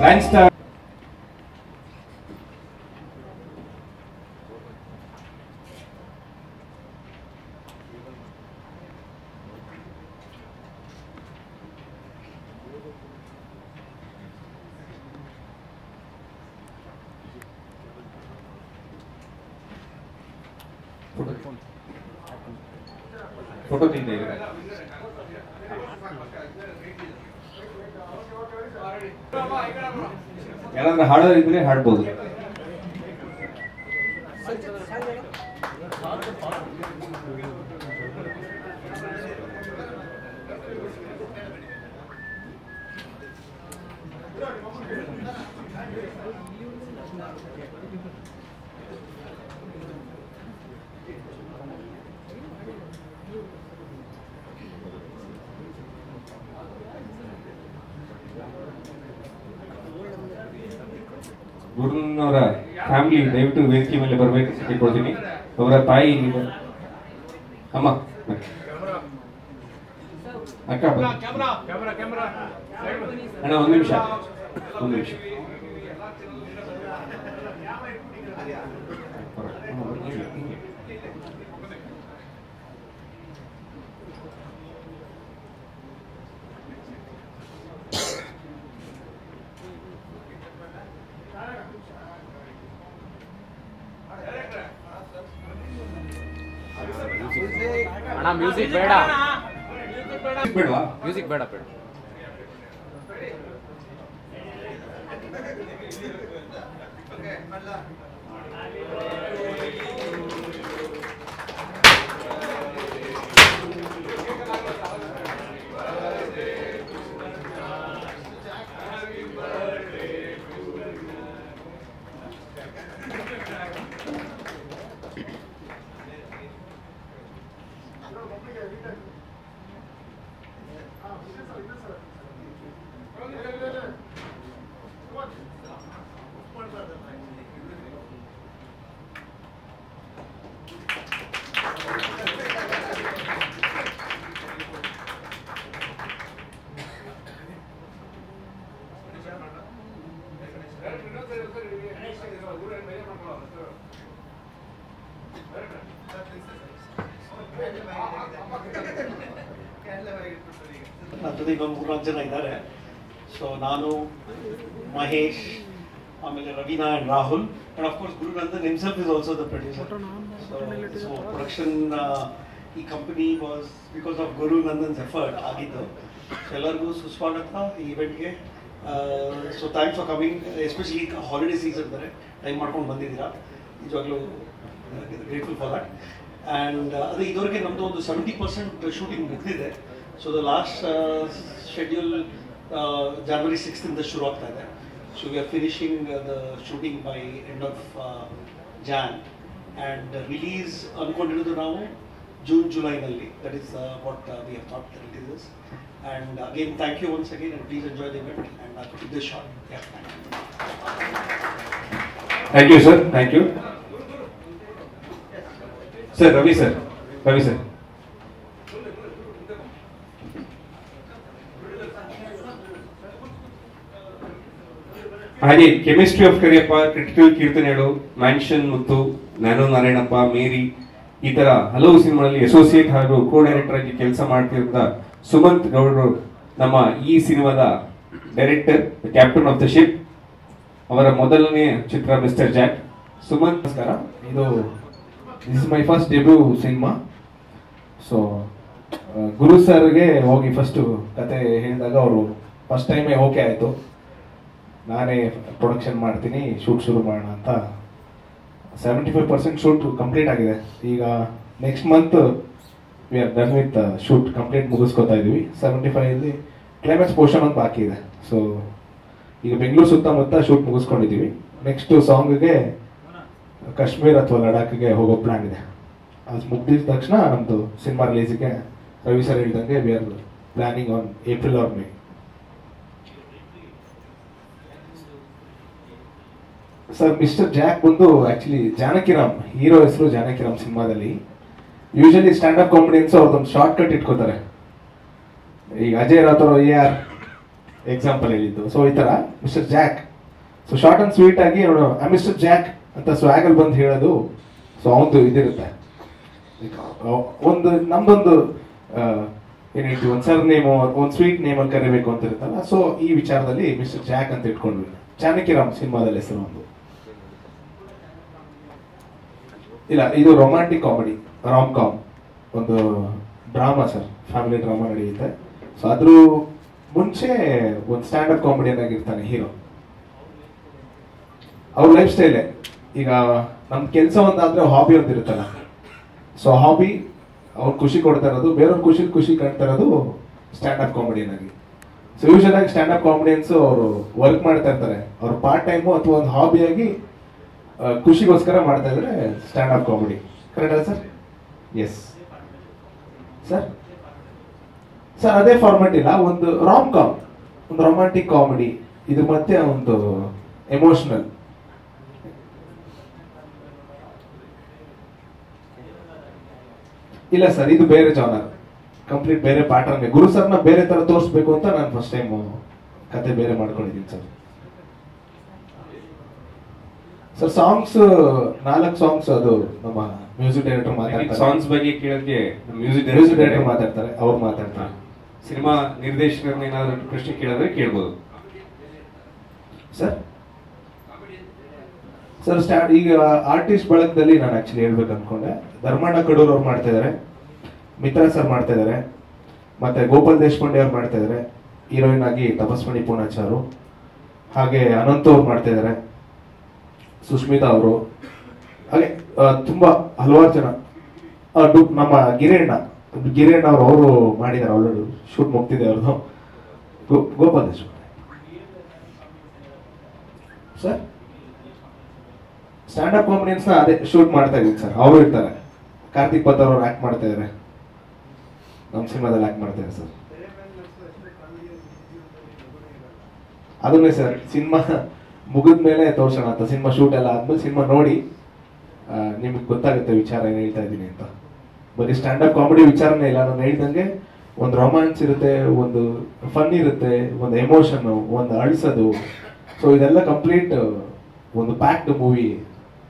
rank star. Photo ತೆಗಿತಾ ಇದ್ದಾರೆ. ಯಾರಾದ್ರೂ ಹಾಡೋರು ಇದ್ರೆ ಹಾಡ್ಬೋದು. ಗುರುನವರ ಫ್ಯಾಮಿಲಿ ದಯವಿಟ್ಟು ವೇದಿಕೆ ಮೇಲೆ ಬರಬೇಕು ಅಂತ ಕೇಳ್ಕೊಳ್ತೀನಿ. ಅವರ ತಾಯಿ ಅಮ್ಮ ಅಕ್ಕ ಅಣ್ಣ ಒಂದು ನಿಮಿಷ ಅಣ್ಣ ಮ್ಯೂಸಿಕ್ ಬೇಡ, ಬೇಡವಾ? ಮ್ಯೂಸಿಕ್ ಬೇಡ ಬೇಡ. ನನ್ನ ಜೊತೆ ಇನ್ನೊಂದು 3-4 ಜನ ಇದ್ದಾರೆ. ಸೊ ನಾನು, ಮಹೇಶ್, ಆಮೇಲೆ Raveena and Rahul, and of course Gurunandan himself is also the producer. So production ಈ ಕಂಪನಿ ವಾಸ್ ಬಿಕಾಸ್ ಆಫ್ ಗುರುನಂದನ್ಸ್ ಎಫರ್ಟ್ ಆಗಿದ್ದು. ಎಲ್ಲರಿಗೂ ಸುಸ್ವಾಗತ ಈ ಇವೆಂಟ್ಗೆ. So thanks for coming, especially holiday season ಬೇರೆ ಟೈಮ್ ಮಾಡ್ಕೊಂಡು ಬಂದಿದ್ದೀರಾ, ನಿಜವಾಗ್ಲೂ ಗ್ರೇಟ್ಫುಲ್ ಫಾರ್ ದಟ್. ಆ್ಯಂಡ್ ಅದೇ ಇದುವರೆಗೆ ನಮ್ಮದು ಒಂದು 70% ಶೂಟಿಂಗ್ ಮುಗಿದಿದೆ. So the last schedule January 6th ಇಂದ ಶುರು ಆಗ್ತಾ ಇದೆ. So we are finishing the shooting by end of Jan, and release ಅಂದ್ಕೊಂಡಿರೋದು ನಾವು ಜೂನ್ ಜುಲೈನಲ್ಲಿ. That is what we have thought that it is. And again thank you once again, and please enjoy the event and this short. Thank you sir, thank you sir. Ravi sir. ಹಾಗೆ chemistry of Kariyappa, critical ಕೀರ್ತನೆಗಳು, mansion Muttu, nano Narayanappa, ಮೇರಿ, ಈ ತರ ಹಲವು ಸಿನಿಮಾಗಳಲ್ಲಿ associate ಹಾಗೂ ಕೋ director ಆಗಿ ಕೆಲಸ ಮಾಡ್ತಿದ್ದ ಸುಮಂತ್ ಗೌಡರು ನಮ್ಮ ಈ ಸಿನಿಮಾದ director, captain of the ship. ಅವರ ಮೊದಲನೇ ಚಿತ್ರ ಮಿಸ್ಟರ್ ಜಾಕ್. ಸುಮಂತ್ ನಮಸ್ಕಾರ. This is my first debut cinema. So Guru ಸರ್ಗೆ ಹೋಗಿ ಫಸ್ಟು ಕತೆ ಹೇಳಿದಾಗ ಅವರು ಫಸ್ಟ್ ಟೈಮೇ ಓಕೆ ಆಯಿತು, ನಾನೇ ಪ್ರೊಡಕ್ಷನ್ ಮಾಡ್ತೀನಿ, ಶೂಟ್ ಶುರು ಮಾಡೋಣ ಅಂತ. 75% ಶೂಟ್ ಕಂಪ್ಲೀಟ್ ಆಗಿದೆ. ಈಗ next month we are done with shoot, complete ಮುಗಿಸ್ಕೊತಾ ಇದ್ದೀವಿ. 75 ಕ್ಲೈಮ್ಯಾಕ್ಸ್ ಪೋರ್ಷನ್ ಅಂತ ಬಾಕಿ ಇದೆ. ಸೊ ಈಗ ಬೆಂಗಳೂರು ಸುತ್ತಮುತ್ತ ಶೂಟ್ ಮುಗಿಸ್ಕೊಂಡಿದ್ದೀವಿ. ನೆಕ್ಸ್ಟ್ ಸಾಂಗ್ಗೆ ಕಾಶ್ಮೀರ್ ಅಥವಾ ಲಡಾಖ್ಗೆ ಹೋಗೋ ಪ್ಲಾನ್ ಇದೆ. ಅದು ಮುಗಿದ ತಕ್ಷಣ ನಮ್ಮದು ಸಿನಿಮಾ ರಿಲೀಸಿಗೆ ರವಿ ಸರ್ ಹೇಳ್ದಂಗೆ we are planning on April or May. Sir mister Jack ಬಂದು ಆಕ್ಚುಲಿ ಜಾನಕಿರಾಮ್, ಹೀರೋ ಹೆಸರು ಜಾನಕಿರಾಮ್. ಸಿನಿಮಾದಲ್ಲಿ ಯೂಶಲಿ ಸ್ಟ್ಯಾಂಡ್ ಅಪ್ ಕಾಮಿಡಿಯನ್ಸ್ ಅವ್ರದ್ದೊಂದು ಶಾರ್ಟ್ ಕಟ್ ಇಟ್ಕೋತಾರೆ. ಈಗ ಅಜಯ್ ರಾಥೋರ್ AR ಎಕ್ಸಾಂಪಲ್ ಹೇಳಿದ್ದು. ಸೊ ಈ ತರ mister Jack, so short and sweet ಆಗಿ ಅವನು ಮಿಸ್ಟರ್ ಜಾಕ್ ಅಂತ ಸ್ವ್ಯಾಗಲ್ ಬಂದು ಹೇಳೋದು. ಸೊ ಅವನದು ಇದಿರುತ್ತೆ, ಒಂದು ನಮ್ದೊಂದು ಏನ್ ಹೇಳ್ತೀವಿ, ಒಂದು ಸರ್ ನೇಮ್, ಒಂದು ಸ್ವೀಟ್ ನೇಮಲ್ಲಿ ಕರಿಬೇಕು ಅಂತ ಇರುತ್ತಲ್ಲ. ಸೊ ಈ ವಿಚಾರದಲ್ಲಿ ಮಿಸ್ಟರ್ ಜಾಕ್ ಅಂತ ಇಟ್ಕೊಂಡ್ವಿ. ಜಾನಕಿರಾಮ್ ಸಿನಿಮಾದಲ್ಲಿ ಹೆಸರು ಒಂದು. ಇಲ್ಲ, ಇದು ರೊಮ್ಯಾಂಟಿಕ್ ಕಾಮಿಡಿ, ರಾಮ್ ಕಾಮ್, ಒಂದು ಡ್ರಾಮಾ ಸರ್, ಫ್ಯಾಮಿಲಿ ಡ್ರಾಮಾ ನಡೆಯುತ್ತೆ. ಸೊ ಅದ್ರ ಮುಂಚೆ ಒಂದು ಸ್ಟ್ಯಾಂಡರ್ಡ್ ಕಾಮಿಡಿಯನ್ ಆಗಿರ್ತಾನೆ ಹೀರೋ. ಅವ್ರ ಲೈಫ್ ಸ್ಟೈಲೇ ಈಗ ನಮ್ ಕೆಲಸ ಒಂದಾದ್ರೆ ಹಾಬಿ ಒಂದು ಇರುತ್ತಲ್ಲ, ಸೊ ಹಾಬಿ ಅವ್ರು ಖುಷಿ ಕೊಡ್ತಾ ಇರೋದು, ಬೇರೆಯವ್ರ ಖುಷಿ ಕಾಣ್ತಾ ಇರೋದು ಸ್ಟ್ಯಾಂಡರ್ಡ್ ಕಾಮಿಡಿಯನ್ ಆಗಿ. ಸೊ ಯೂಶಲ್ ಆಗಿ ಸ್ಟ್ಯಾಂಡರ್ಡ್ ಕಾಮಿಡಿಯನ್ಸ್ ಅವರು ವರ್ಕ್ ಮಾಡ್ತಾ ಇರ್ತಾರೆ, ಅವ್ರ ಪಾರ್ಟ್ ಟೈಮು ಅಥವಾ ಒಂದು ಹಾಬಿಯಾಗಿ ಖುಷಿಗೋಸ್ಕರ ಮಾಡ್ತಾ ಇದ್ರೆ ಸ್ಟ್ಯಾಂಡರ್ಡ್ ಕಾಮಿಡಿ. ಕರೆಕ್ಟ್ ಅಲ್ಲ ಸರ್? Yes sir. ಸರ್ ಅದೇ ಫಾರ್ಮೆಟ್ ಇಲ್ಲ, ಒಂದು ರಾಮ್ ಕಾಮ್, ಒಂದು ರೊಮ್ಯಾಂಟಿಕ್ ಕಾಮಿಡಿ, ಇದ್ರ ಮತ್ತೆ ಒಂದು ಎಮೋಷನಲ್. ಇಲ್ಲ ಸರ್, ಇದು ಬೇರೆ ಜಾನರ್, ಕಂಪ್ಲೀಟ್ ಬೇರೆ ಪ್ಯಾಟರ್ನ್. ಗುರು ಸರ್ನ ಬೇರೆ ತರ ತೋರಿಸ್ಬೇಕು ಅಂತ ನಾನು ಫಸ್ಟ್ ಟೈಮ್ ಕತೆ ಬೇರೆ ಮಾಡ್ಕೊಂಡಿದ್ದೀನಿ ಸರ್. ಸರ್ ಸಾಂಗ್ಸ್ 4 ಸಾಂಗ್ಸ್ ಅದು ನಮ್ಮ ಮ್ಯೂಸಿಕ್ ಡೈರೆಕ್ಟರ್ ಮಾತಾಡ್ತಾರೆ. ಸಾಂಗ್ಸ್ ಬಗ್ಗೆ ಕೇಳೋಕೆ ಮ್ಯೂಸಿಕ್ ಡೈರೆಕ್ಟರ್ ಮಾತಾಡ್ತಾರೆ, ಅವ್ರು ಮಾತಾಡ್ತಾರೆ. ಸಿನಿಮಾ ನಿರ್ದೇಶಕರನ್ನ ಏನಾದ್ರು ಪ್ರಶ್ನೆ ಕೇಳಿದ್ರೆ ಕೇಳ್ಬೋದು ಸರ್. ಸರ್ ಈಗ ಆರ್ಟಿಸ್ಟ್ ಬಳಗದಲ್ಲಿ ನಾನು ಆಕ್ಚುಲಿ ಹೇಳ್ಬೇಕು ಅನ್ಕೊಂಡೆ. ಧರ್ಮಣ್ಣ ಕಡೂರ್ ಅವ್ರು ಮಾಡ್ತಾ ಇದಾರೆ, ಮಿತ್ರ ಸರ್ ಮಾಡ್ತಾ ಇದಾರೆ, ಮತ್ತೆ ಗೋಪಾಲ್ ದೇಶಪಾಂಡೆ ಅವ್ರು ಮಾಡ್ತಾ ಇದಾರೆ, ಹೀರೋಯಿನ್ ಆಗಿ ತಪಸ್ಮಣಿ ಪೂರ್ಣಾಚಾರು, ಹಾಗೆ ಅನಂತ್ ಅವ್ರು ಮಾಡ್ತಾ ಇದಾರೆ, ಸುಷ್ಮಿತಾ ಅವರು, ಹಾಗೆ ತುಂಬಾ ಹಲವಾರು ಜನ. ನಮ್ಮ ಗಿರೇಣ್ಣ ಅವರು ಮಾಡಿದ್ದಾರೆ, ಆಲ್ರೆಡಿ ಶೂಟ್ ಮುಗ್ತಿದೆ ಅವ್ರದ್ದು. Gopal Deshpande sir stand up comedians ನ ಅದೇ ಶೂಟ್ ಮಾಡ್ತಾ ಇದೀನಿ ಸರ್. ಅವರು ಇರ್ತಾರೆ, ಕಾರ್ತಿಕ್ ಪತ್ ಅವರು ಆಕ್ಟ್ ಮಾಡ್ತಾ ಇದಾರೆ, ನಮ್ಮ ಸಿನಿಮಾದಲ್ಲಿ ಆಕ್ಟ್ ಮಾಡ್ತಾ ಇದ್ದಾರೆ ಸರ್. ಅದನ್ನೇ ಸರ್ ಸಿನಿಮಾ ಮುಗಿದ ಮೇಲೆ ತೋರ್ಸೋಣ ಅಂತ, ಸಿನಿಮಾ ಶೂಟ್ ಎಲ್ಲ ಆದ್ಮೇಲೆ ಸಿನಿಮಾ ನೋಡಿ ನಿಮ್ಗೆ ಗೊತ್ತಾಗುತ್ತೆ ವಿಚಾರ ಏನ್ ಹೇಳ್ತಾ ಇದ್ದೀನಿ ಅಂತ. ಬರೀ ಸ್ಟ್ಯಾಂಡ್ ಅಪ್ ಕಾಮಿಡಿ ವಿಚಾರನೇ ಇಲ್ಲ, ನಾನು ಹೇಳ್ದಂಗೆ ಒಂದು ರೊಮ್ಯಾನ್ಸ್ ಇರುತ್ತೆ, ಒಂದು ಫನ್ ಇರುತ್ತೆ, ಒಂದು ಎಮೋಷನ್, ಒಂದು ಅಳಿಸೋದು. ಸೊ ಇದೆಲ್ಲ ಕಂಪ್ಲೀಟ್ ಒಂದು ಪ್ಯಾಕ್ಡ್ ಮೂವಿ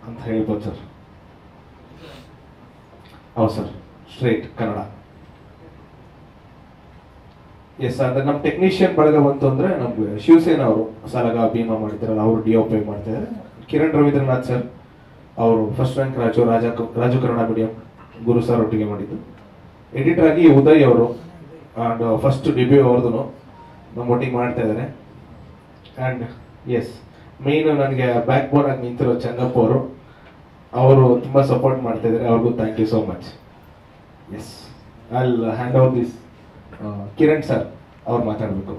ಅಂತ ಹೇಳ್ಬೋದು ಸರ್. ಹೌದು ಸರ್, ಸ್ಟ್ರೇಟ್ ಕನ್ನಡ. ಎಸ್, ಅಂದ್ರೆ ನಮ್ಮ ಟೆಕ್ನಿಷಿಯನ್ ಬಳಗ ಬಂತು ಅಂದ್ರೆ ನಮ್ಗೆ ಶಿವಸೇನಾ ಅವರು ಸಲಗ ಭೀಮಾ ಮಾಡ್ತಾರಲ್ಲ, ಅವರು ಡಿಒಪಿ ಮಾಡ್ತಾ ಇದ್ದಾರೆ. ಕಿರಣ್ ರವೀಂದ್ರನಾಥ್ ಸರ್ ಅವರು first rank Raju Kannada medium Guru sir ಒಟ್ಟಿಗೆ ಮಾಡಿದ್ದು. ಎಡಿಟರ್ ಆಗಿ ಉದಯ್ ಅವರು ಅಂಡ್ ಫಸ್ಟ್ ಡೆಬ್ಯೂ ಅವ್ರದ್ದು ನಮ್ಮೊಟ್ಟಿಗೆ ಮಾಡ್ತಾ ಇದ್ದಾರೆ. ಅಂಡ್ ಎಸ್, ಮೇನ್ ನನಗೆ ಬ್ಯಾಕ್ ಬೋನ್ ಆಗಿ ನಿಂತಿರೋ ಚಂಗಪ್ಪ ಅವರು ತುಂಬಾ ಸಪೋರ್ಟ್ ಮಾಡ್ತಾ ಇದ್ದಾರೆ, ಅವ್ರಿಗೂ thank you so much. Yes, I will hand over this Kiran sir, ಅವ್ರು ಮಾತಾಡಬೇಕು.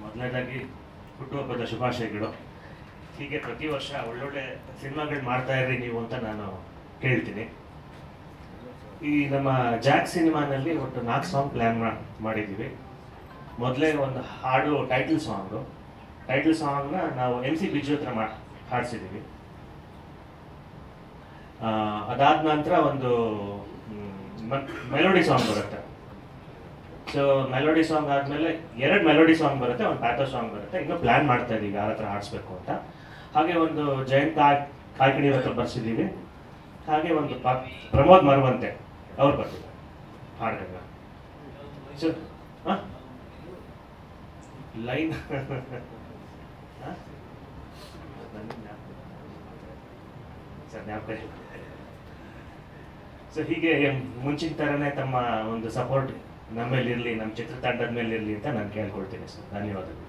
ಮೊದಲನೇದಾಗಿ ಹುಟ್ಟುಹಬ್ಬದ ಶುಭಾಶಯಗಳು. ಹೀಗೆ ಪ್ರತಿ ವರ್ಷ ಒಳ್ಳೊಳ್ಳೆ ಸಿನಿಮಾಗಳು ಮಾಡ್ತಾ ಇರ್ರಿ ನೀವು ಅಂತ ನಾನು ಕೇಳ್ತೀನಿ. ಈ ನಮ್ಮ ಜಾಕ್ ಸಿನಿಮಾನಲ್ಲಿ ಒಟ್ಟು 4 ಸಾಂಗ್ ಪ್ಲ್ಯಾನ್ ಮಾಡಿದ್ದೀವಿ. ಮೊದಲೇ ಒಂದು ಹಾಡು ಟೈಟಲ್ ಸಾಂಗ್ನ ನಾವು MC ಬಿಜು ಹತ್ರ ಹಾಡಿಸಿದ್ದೀವಿ. ಅದಾದ ನಂತರ ಒಂದು ಮೆಲೋಡಿ ಸಾಂಗ್ ಬರುತ್ತೆ. ಸೊ ಮೆಲೋಡಿ ಸಾಂಗ್ ಆದಮೇಲೆ 2 ಮೆಲೋಡಿ ಸಾಂಗ್ ಬರುತ್ತೆ, ಒಂದು ಪ್ಯಾಥೋ ಸಾಂಗ್ ಬರುತ್ತೆ. ಇನ್ನೂ ಪ್ಲ್ಯಾನ್ ಮಾಡ್ತಾ ಇದ್ದೀವಿ ಯಾರ ಹತ್ರ ಹಾಡಿಸ್ಬೇಕು ಅಂತ. ಹಾಗೆ ಒಂದು ಜಯಂತ್ ಕಾಯ್ಕಿಣಿ ಹತ್ರ ಬರ್ಸಿದ್ದೀವಿ. ಹಾಗೆ ಒಂದು ಪ್ರಮೋದ್ ಮರುವಂತೆ ಅವ್ರು ಬರ್ತಿದ್ದಾರೆ ಹಾಡ್ಗಂಗ. ಸೊ ಲೈನ್ ಸೊ ಹೀಗೆ ಮುಂಚಿನ ಥರನೇ ತಮ್ಮ ಒಂದು ಸಪೋರ್ಟ್ ನಮ್ಮ ಮೇಲೆ ಇರಲಿ, ನಮ್ಮ ಚಿತ್ರತಂಡದ ಮೇಲೆ ಇರಲಿ ಅಂತ ನಾನು ಕೇಳ್ಕೊಳ್ತೀನಿ ಸರ್. ಧನ್ಯವಾದಗಳು.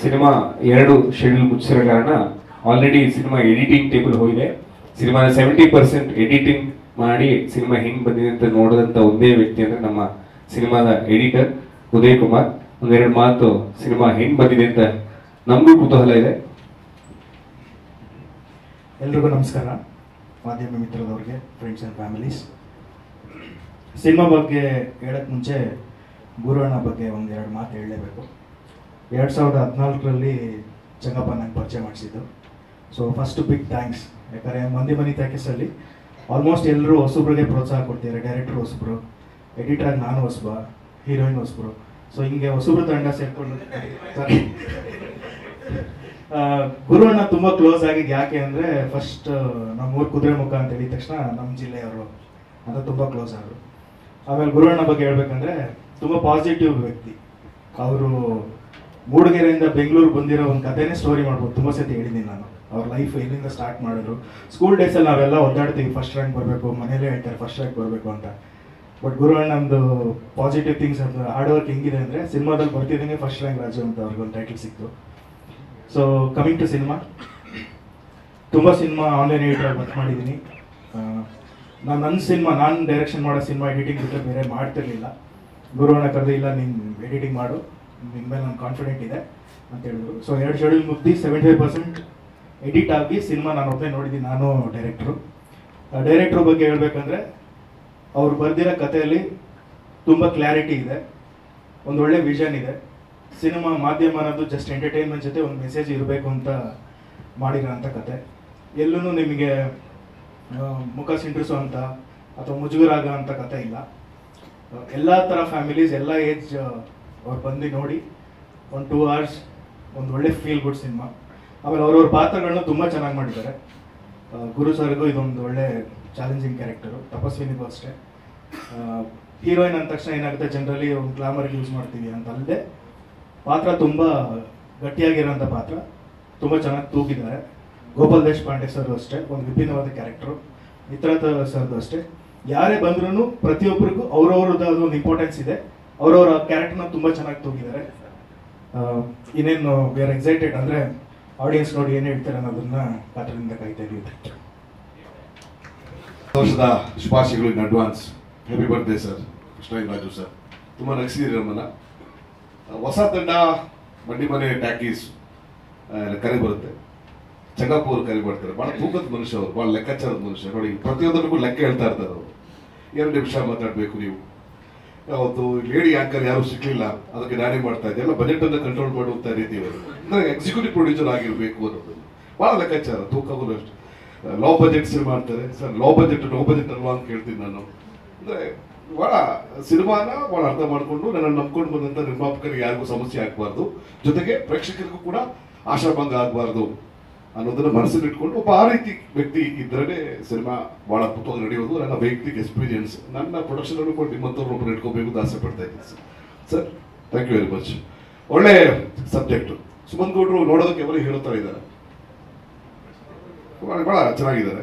ಸಿನಿಮಾ 2 ಶೆಡ್ಯೂಲ್ ಮುಚ್ಚಿರೋ ಕಾರಣ ಆಲ್ರೆಡಿ ಸಿನಿಮಾ ಎಡಿಟಿಂಗ್ ಟೇಬಲ್ ಹೋಗಿದೆ. ಸಿನಿಮಾದ 70% ಎಡಿಟಿಂಗ್ ಮಾಡಿ ಸಿನಿಮಾ ಹೆಂಗ್ ಬಂದಿದೆ ಅಂತ ನೋಡಿದಂತ ಒಂದೇ ವ್ಯಕ್ತಿ ಅಂದ್ರೆ ನಮ್ಮ ಸಿನಿಮಾದ ಎಡಿಟರ್ ಉದಯ್ ಕುಮಾರ್. 1-2 ಮಾತು ಸಿನಿಮಾ ಹೆಂಗ್ ಬಂದಿದೆ ಅಂತ ನಮಗೂ ಕುತೂಹಲ ಇದೆ. ಎಲ್ರಿಗೂ ನಮಸ್ಕಾರ, ಮಾಧ್ಯಮ ಮಿತ್ರದವ್ರಿಗೆ, ಫ್ರೆಂಡ್ಸ್ ಆ್ಯಂಡ್ ಫ್ಯಾಮಿಲೀಸ್. ಸಿನಿಮಾ ಬಗ್ಗೆ ಹೇಳಕ್ಕೆ ಮುಂಚೆ ಗುರುವಣ್ಣ ಬಗ್ಗೆ 1-2 ಮಾತು ಹೇಳಲೇಬೇಕು. 2014ರಲ್ಲಿ ಚಂಗಪ್ಪ ನಂಗೆ ಪರಿಚಯ ಮಾಡಿಸಿದ್ದು. So first big thanks. ಯಾಕಂದರೆ ಮಂದಿ ಮನಿ ತ್ಯಾಕೆಸಲ್ಲಿ ಆಲ್ಮೋಸ್ಟ್ ಎಲ್ಲರೂ ಹೊಸಬ್ರಿಗೆ ಪ್ರೋತ್ಸಾಹ ಕೊಡ್ತಿದ್ದಾರೆ. ಡೈರೆಕ್ಟ್ರು ಹೊಸಬ್ರು, ಎಡಿಟರಾಗಿ ನಾನು ಹೊಸಬ, ಹೀರೋಯಿನ್ ಹೊಸಬ್ರು. ಸೊ ಹಿಂಗೆ ಹೊಸಬ್ರು ತಂಡ ಸೇರ್ಕೊಂಡು ಗುರುವಣ್ಣ ತುಂಬ ಕ್ಲೋಸ್ ಆಗಿದ್ದು ಯಾಕೆ ಅಂದರೆ ಫಸ್ಟ್ ನಮ್ಮೂರು ಕುದುರೆಮುಖ ಅಂತ ಹೇಳಿದ ತಕ್ಷಣ ನಮ್ಮ ಜಿಲ್ಲೆಯವರು ಅಂತ ತುಂಬ ಕ್ಲೋಸ್ ಆದರು. ಆಮೇಲೆ ಗುರುವಣ್ಣ ಬಗ್ಗೆ ಹೇಳ್ಬೇಕಂದ್ರೆ ತುಂಬ ಪಾಸಿಟಿವ್ ವ್ಯಕ್ತಿ. ಅವರು ಮೂಡಿಗೆರೆಯಿಂದ ಬೆಂಗಳೂರು ಬಂದಿರೋ ಒಂದು ಕಥೆನೇ ಸ್ಟೋರಿ ಮಾಡ್ಬೋದು. ತುಂಬ ಸತಿ ಹೇಳಿದ್ದೀನಿ ನಾನು ಅವ್ರ ಲೈಫ್ ಎಲ್ಲಿಂದ ಸ್ಟಾರ್ಟ್ ಮಾಡಿದ್ರು. ಸ್ಕೂಲ್ ಡೇಸಲ್ಲಿ ನಾವೆಲ್ಲ ಒದ್ದಾಡ್ತೀವಿ ಫಸ್ಟ್ ರ್ಯಾಂಕ್ ಬರಬೇಕು, ಮನೇಲೇ ಹೇಳ್ತಾರೆ ಫಸ್ಟ್ ರ್ಯಾಂಕ್ ಬರಬೇಕು ಅಂತ. ಬಟ್ ಗುರು ಅಣ್ಣಂದು ಪಾಸಿಟಿವ್ ಥಿಂಗ್ಸ್ ಅಂತ ಹಾರ್ಡ್ ವರ್ಕ್ ಹೆಂಗಿದೆ ಅಂದರೆ ಸಿನಿಮಾದಲ್ಲಿ ಬರ್ತಿದ್ದೀನಿ ಫಸ್ಟ್ ರ್ಯಾಂಕ್ ರಾಜು ಅಂತ ಅವ್ರಿಗೊಂದು ಟೈಟಲ್ ಸಿಕ್ತು. ಸೊ ಕಮಿಂಗ್ ಟು ಸಿನಿಮಾ, ತುಂಬ ಸಿನಿಮಾ ಆನ್ಲೈನ್ ಎಡಿಟರ್ ವರ್ಕ್ ಮಾಡಿದ್ದೀನಿ. ನಾನು ಡೈರೆಕ್ಷನ್ ಮಾಡೋ ಸಿನಿಮಾ ಎಡಿಟಿಂಗ್ ಬಿಟ್ಟರೆ ಬೇರೆ ಮಾಡ್ತಿರ್ಲಿಲ್ಲ. ಗುರು ಅಣ್ಣ ಕರೆದು ಇಲ್ಲ ನೀನು ಎಡಿಟಿಂಗ್ ಮಾಡು, ನಿನ್ನ ಮೇಲೆ ನಾನು ಕಾನ್ಫಿಡೆಂಟ್ ಇದೆ ಅಂತ ಹೇಳಿದ್ರು. ಸೊ 2 ಶೆಡ್ಯೂಲ್ ಮುಗ್ದು 75% ಎಡಿಟ್ ಆಗಿ ಸಿನಿಮಾ ನಾನು ಒಬ್ಬನೇ ನೋಡಿದ್ದೀನಿ, ನಾನು ಡೈರೆಕ್ಟ್ರು ಬಗ್ಗೆ ಹೇಳ್ಬೇಕಂದ್ರೆ ಅವ್ರು ಬರೆದಿರೋ ಕಥೆಯಲ್ಲಿ ತುಂಬ ಕ್ಲಾರಿಟಿ ಇದೆ, ಒಂದು ಒಳ್ಳೆ ವಿಷನ್ ಇದೆ. ಸಿನಿಮಾ ಮಾಧ್ಯಮ ಅನ್ನೋದು ಜಸ್ಟ್ ಎಂಟರ್ಟೈನ್ಮೆಂಟ್ ಜೊತೆ ಒಂದು ಮೆಸೇಜ್ ಇರಬೇಕು ಅಂತ ಮಾಡಿರೋಂಥ ಕತೆ. ಎಲ್ಲೂ ನಿಮಗೆ ಮುಖ ಸಿಂಡ್ರಿಸೋ ಅಂತ ಅಥವಾ ಮುಜುಗರ ಆಗೋ ಅಂಥ ಕತೆ ಇಲ್ಲ. ಎಲ್ಲ ಥರ ಫ್ಯಾಮಿಲೀಸ್, ಎಲ್ಲ ಏಜ್ ಅವ್ರು ಬಂದು ನೋಡಿ ಒಂದು 2 hours ಒಂದು ಒಳ್ಳೆ ಫೀಲ್ ಗುಡ್ ಸಿನಿಮಾ. ಆಮೇಲೆ ಅವ್ರವ್ರ ಪಾತ್ರಗಳನ್ನ ತುಂಬ ಚೆನ್ನಾಗಿ ಮಾಡಿದ್ದಾರೆ. ಗುರು ಸರ್ಗೂ ಇದೊಂದು ಒಳ್ಳೆ ಚಾಲೆಂಜಿಂಗ್ ಕ್ಯಾರೆಕ್ಟರು, ತಪಸ್ವಿನಿಗೂ ಅಷ್ಟೇ. ಹೀರೋಯಿನ್ ಅಂದ ತಕ್ಷಣ ಏನಾಗುತ್ತೆ, ಜನರಲಿ ಒಂದು ಗ್ಲಾಮರ್ಗೆ ಯೂಸ್ ಮಾಡ್ತೀವಿ ಅಂತ ಅಲ್ಲದೆ ಪಾತ್ರ ತುಂಬ ಗಟ್ಟಿಯಾಗಿರೋಂಥ ಪಾತ್ರ, ತುಂಬ ಚೆನ್ನಾಗಿ ತೂಗಿದ್ದಾರೆ. ಗೋಪಾಲ್ ದೇಶಪಾಂಡೆ ಸರ್ ಅಷ್ಟೇ ಒಂದು ವಿಭಿನ್ನವಾದ ಕ್ಯಾರೆಕ್ಟರು, ಮಿತ್ರತ ಸರ್ದು ಅಷ್ಟೇ. ಯಾರೇ ಬಂದ್ರೂ ಪ್ರತಿಯೊಬ್ಬರಿಗೂ ಅವ್ರವ್ರದ್ದು ಒಂದು ಇಂಪಾರ್ಟೆನ್ಸ್ ಇದೆ, ಅವ್ರವ್ರ ಕ್ಯಾರೆಕ್ಟರ್ನ ತುಂಬ ಚೆನ್ನಾಗಿ ತೂಗಿದ್ದಾರೆ. ಇನ್ನೇನು ವಿ ಆರ್ ಎಕ್ಸೈಟೆಡ್, ಅಂದರೆ ಆಡಿಯನ್ಸ್ ನೋಡಿ ಏನು ಹೇಳ್ತಾರೆ ಅನ್ನೋದನ್ನ ಕಾತರದಿಂದ ಕಾಯ್ತಾ ಇದೀವಿ. ವರ್ಷದ ಶುಭಾಶಯಗಳು in advance. Happy birthday sir, first time Raju sir. ತುಂಬ ನಗಿಸಿದಿರಿ ನಮ್ಮನ್ನ. ಹೊಸ ತಂಡ ಮಂಡಿ ಮನೆ ಟ್ಯಾಕೀಸ್ ಕರೆ ಬರುತ್ತೆ, ಚಂಗಪ್ಪ ಅವ್ರು ಕರೆ ಬರ್ತಾರೆ. ಬಹಳ ತೂಕದ ಮನುಷ್ಯ ಅವರು, ಬಹಳ ಲೆಕ್ಕಾಚಾರದ ಮನುಷ್ಯ. ನೋಡಿ ಪ್ರತಿಯೊಂದಕ್ಕೂ ಲೆಕ್ಕ ಹೇಳ್ತಾ ಇರ್ತಾರೆ ಅವರು. 2 ನಿಮಿಷ ಮಾತಾಡಬೇಕು ನೀವು. ಅವತ್ತು ಲೇಡಿ ಆಂಕರ್ ಯಾರು ಸಿಕ್ಲಿಲ್ಲ, ಅದಕ್ಕೆ ನಾನೇ ಮಾಡ್ತಾ ಇದ್ದೆ. ಎಲ್ಲ ಬಜೆಟ್ ಅನ್ನ ಕಂಟ್ರೋಲ್ ಮಾಡುವಂತ ರೀತಿ ಅವರು, ಅಂದ್ರೆ ಎಕ್ಸಿಕ್ಯೂಟಿವ್ ಪ್ರೊಡ್ಯೂಸರ್ ಆಗಿರ್ಬೇಕು ಅನ್ನೋದು ಬಹಳ ಲೆಕ್ಕಾಚಾರ. ತೂಕಗಳು ಅಷ್ಟು ಲೋ ಬಜೆಟ್ ಸಿನಿಮಾ ಅಂತಾರೆ sir, low budget no budget ಅಲ್ವಾ ಅಂತ ಕೇಳ್ತೀನಿ ನಾನು. ಅಂದ್ರೆ ಬಹಳ ಸಿನಿಮಾನ ಬಹಳ ಅರ್ಥ ಮಾಡ್ಕೊಂಡು ನನ್ನನ್ನು ನಂಬ್ಕೊಂಡು ಬಂದಂತ ನಿರ್ಮಾಪಕರಿಗೆ ಯಾರಿಗೂ ಸಮಸ್ಯೆ ಆಗಬಾರ್ದು, ಜೊತೆಗೆ ಪ್ರೇಕ್ಷಕರಿಗೂ ಕೂಡ ಆಶಾಭಂಗ ಆಗಬಾರ್ದು ಅನ್ನೋದನ್ನ ಮನಸ್ಸಲ್ಲಿ ಇಟ್ಕೊಂಡು ಒಬ್ಬ ಆ ರೀತಿ ವ್ಯಕ್ತಿ ಇದ್ರೆ ಸಿನಿಮಾ ಬಹಳ ಅದ್ಭುತವಾಗಿ ನಡೆಯೋದು. ನನ್ನ ವೈಯಕ್ತಿಕ ಎಕ್ಸ್ಪೀರಿಯನ್ಸ್, ನನ್ನ ಪ್ರೊಡಕ್ಷನ್ ಅನ್ನು ನಿಮ್ಮಂತವ್ರನ್ನ ಇಟ್ಕೋಬೇಕು ಅಂತ ಆಸೆ ಪಡ್ತಾ ಇದ್ದೀನಿ sir. Thank you very much. ಒಳ್ಳೆ ಸಬ್ಜೆಕ್ಟ್. ಸುಮಂತ್ ಗೌಡ್ರು ನೋಡೋದಕ್ಕೆ ಅವರು ಹೇಳ್ತಾ ಇದ್ದಾರೆ, ಬಹಳ ಚೆನ್ನಾಗಿದ್ದಾರೆ.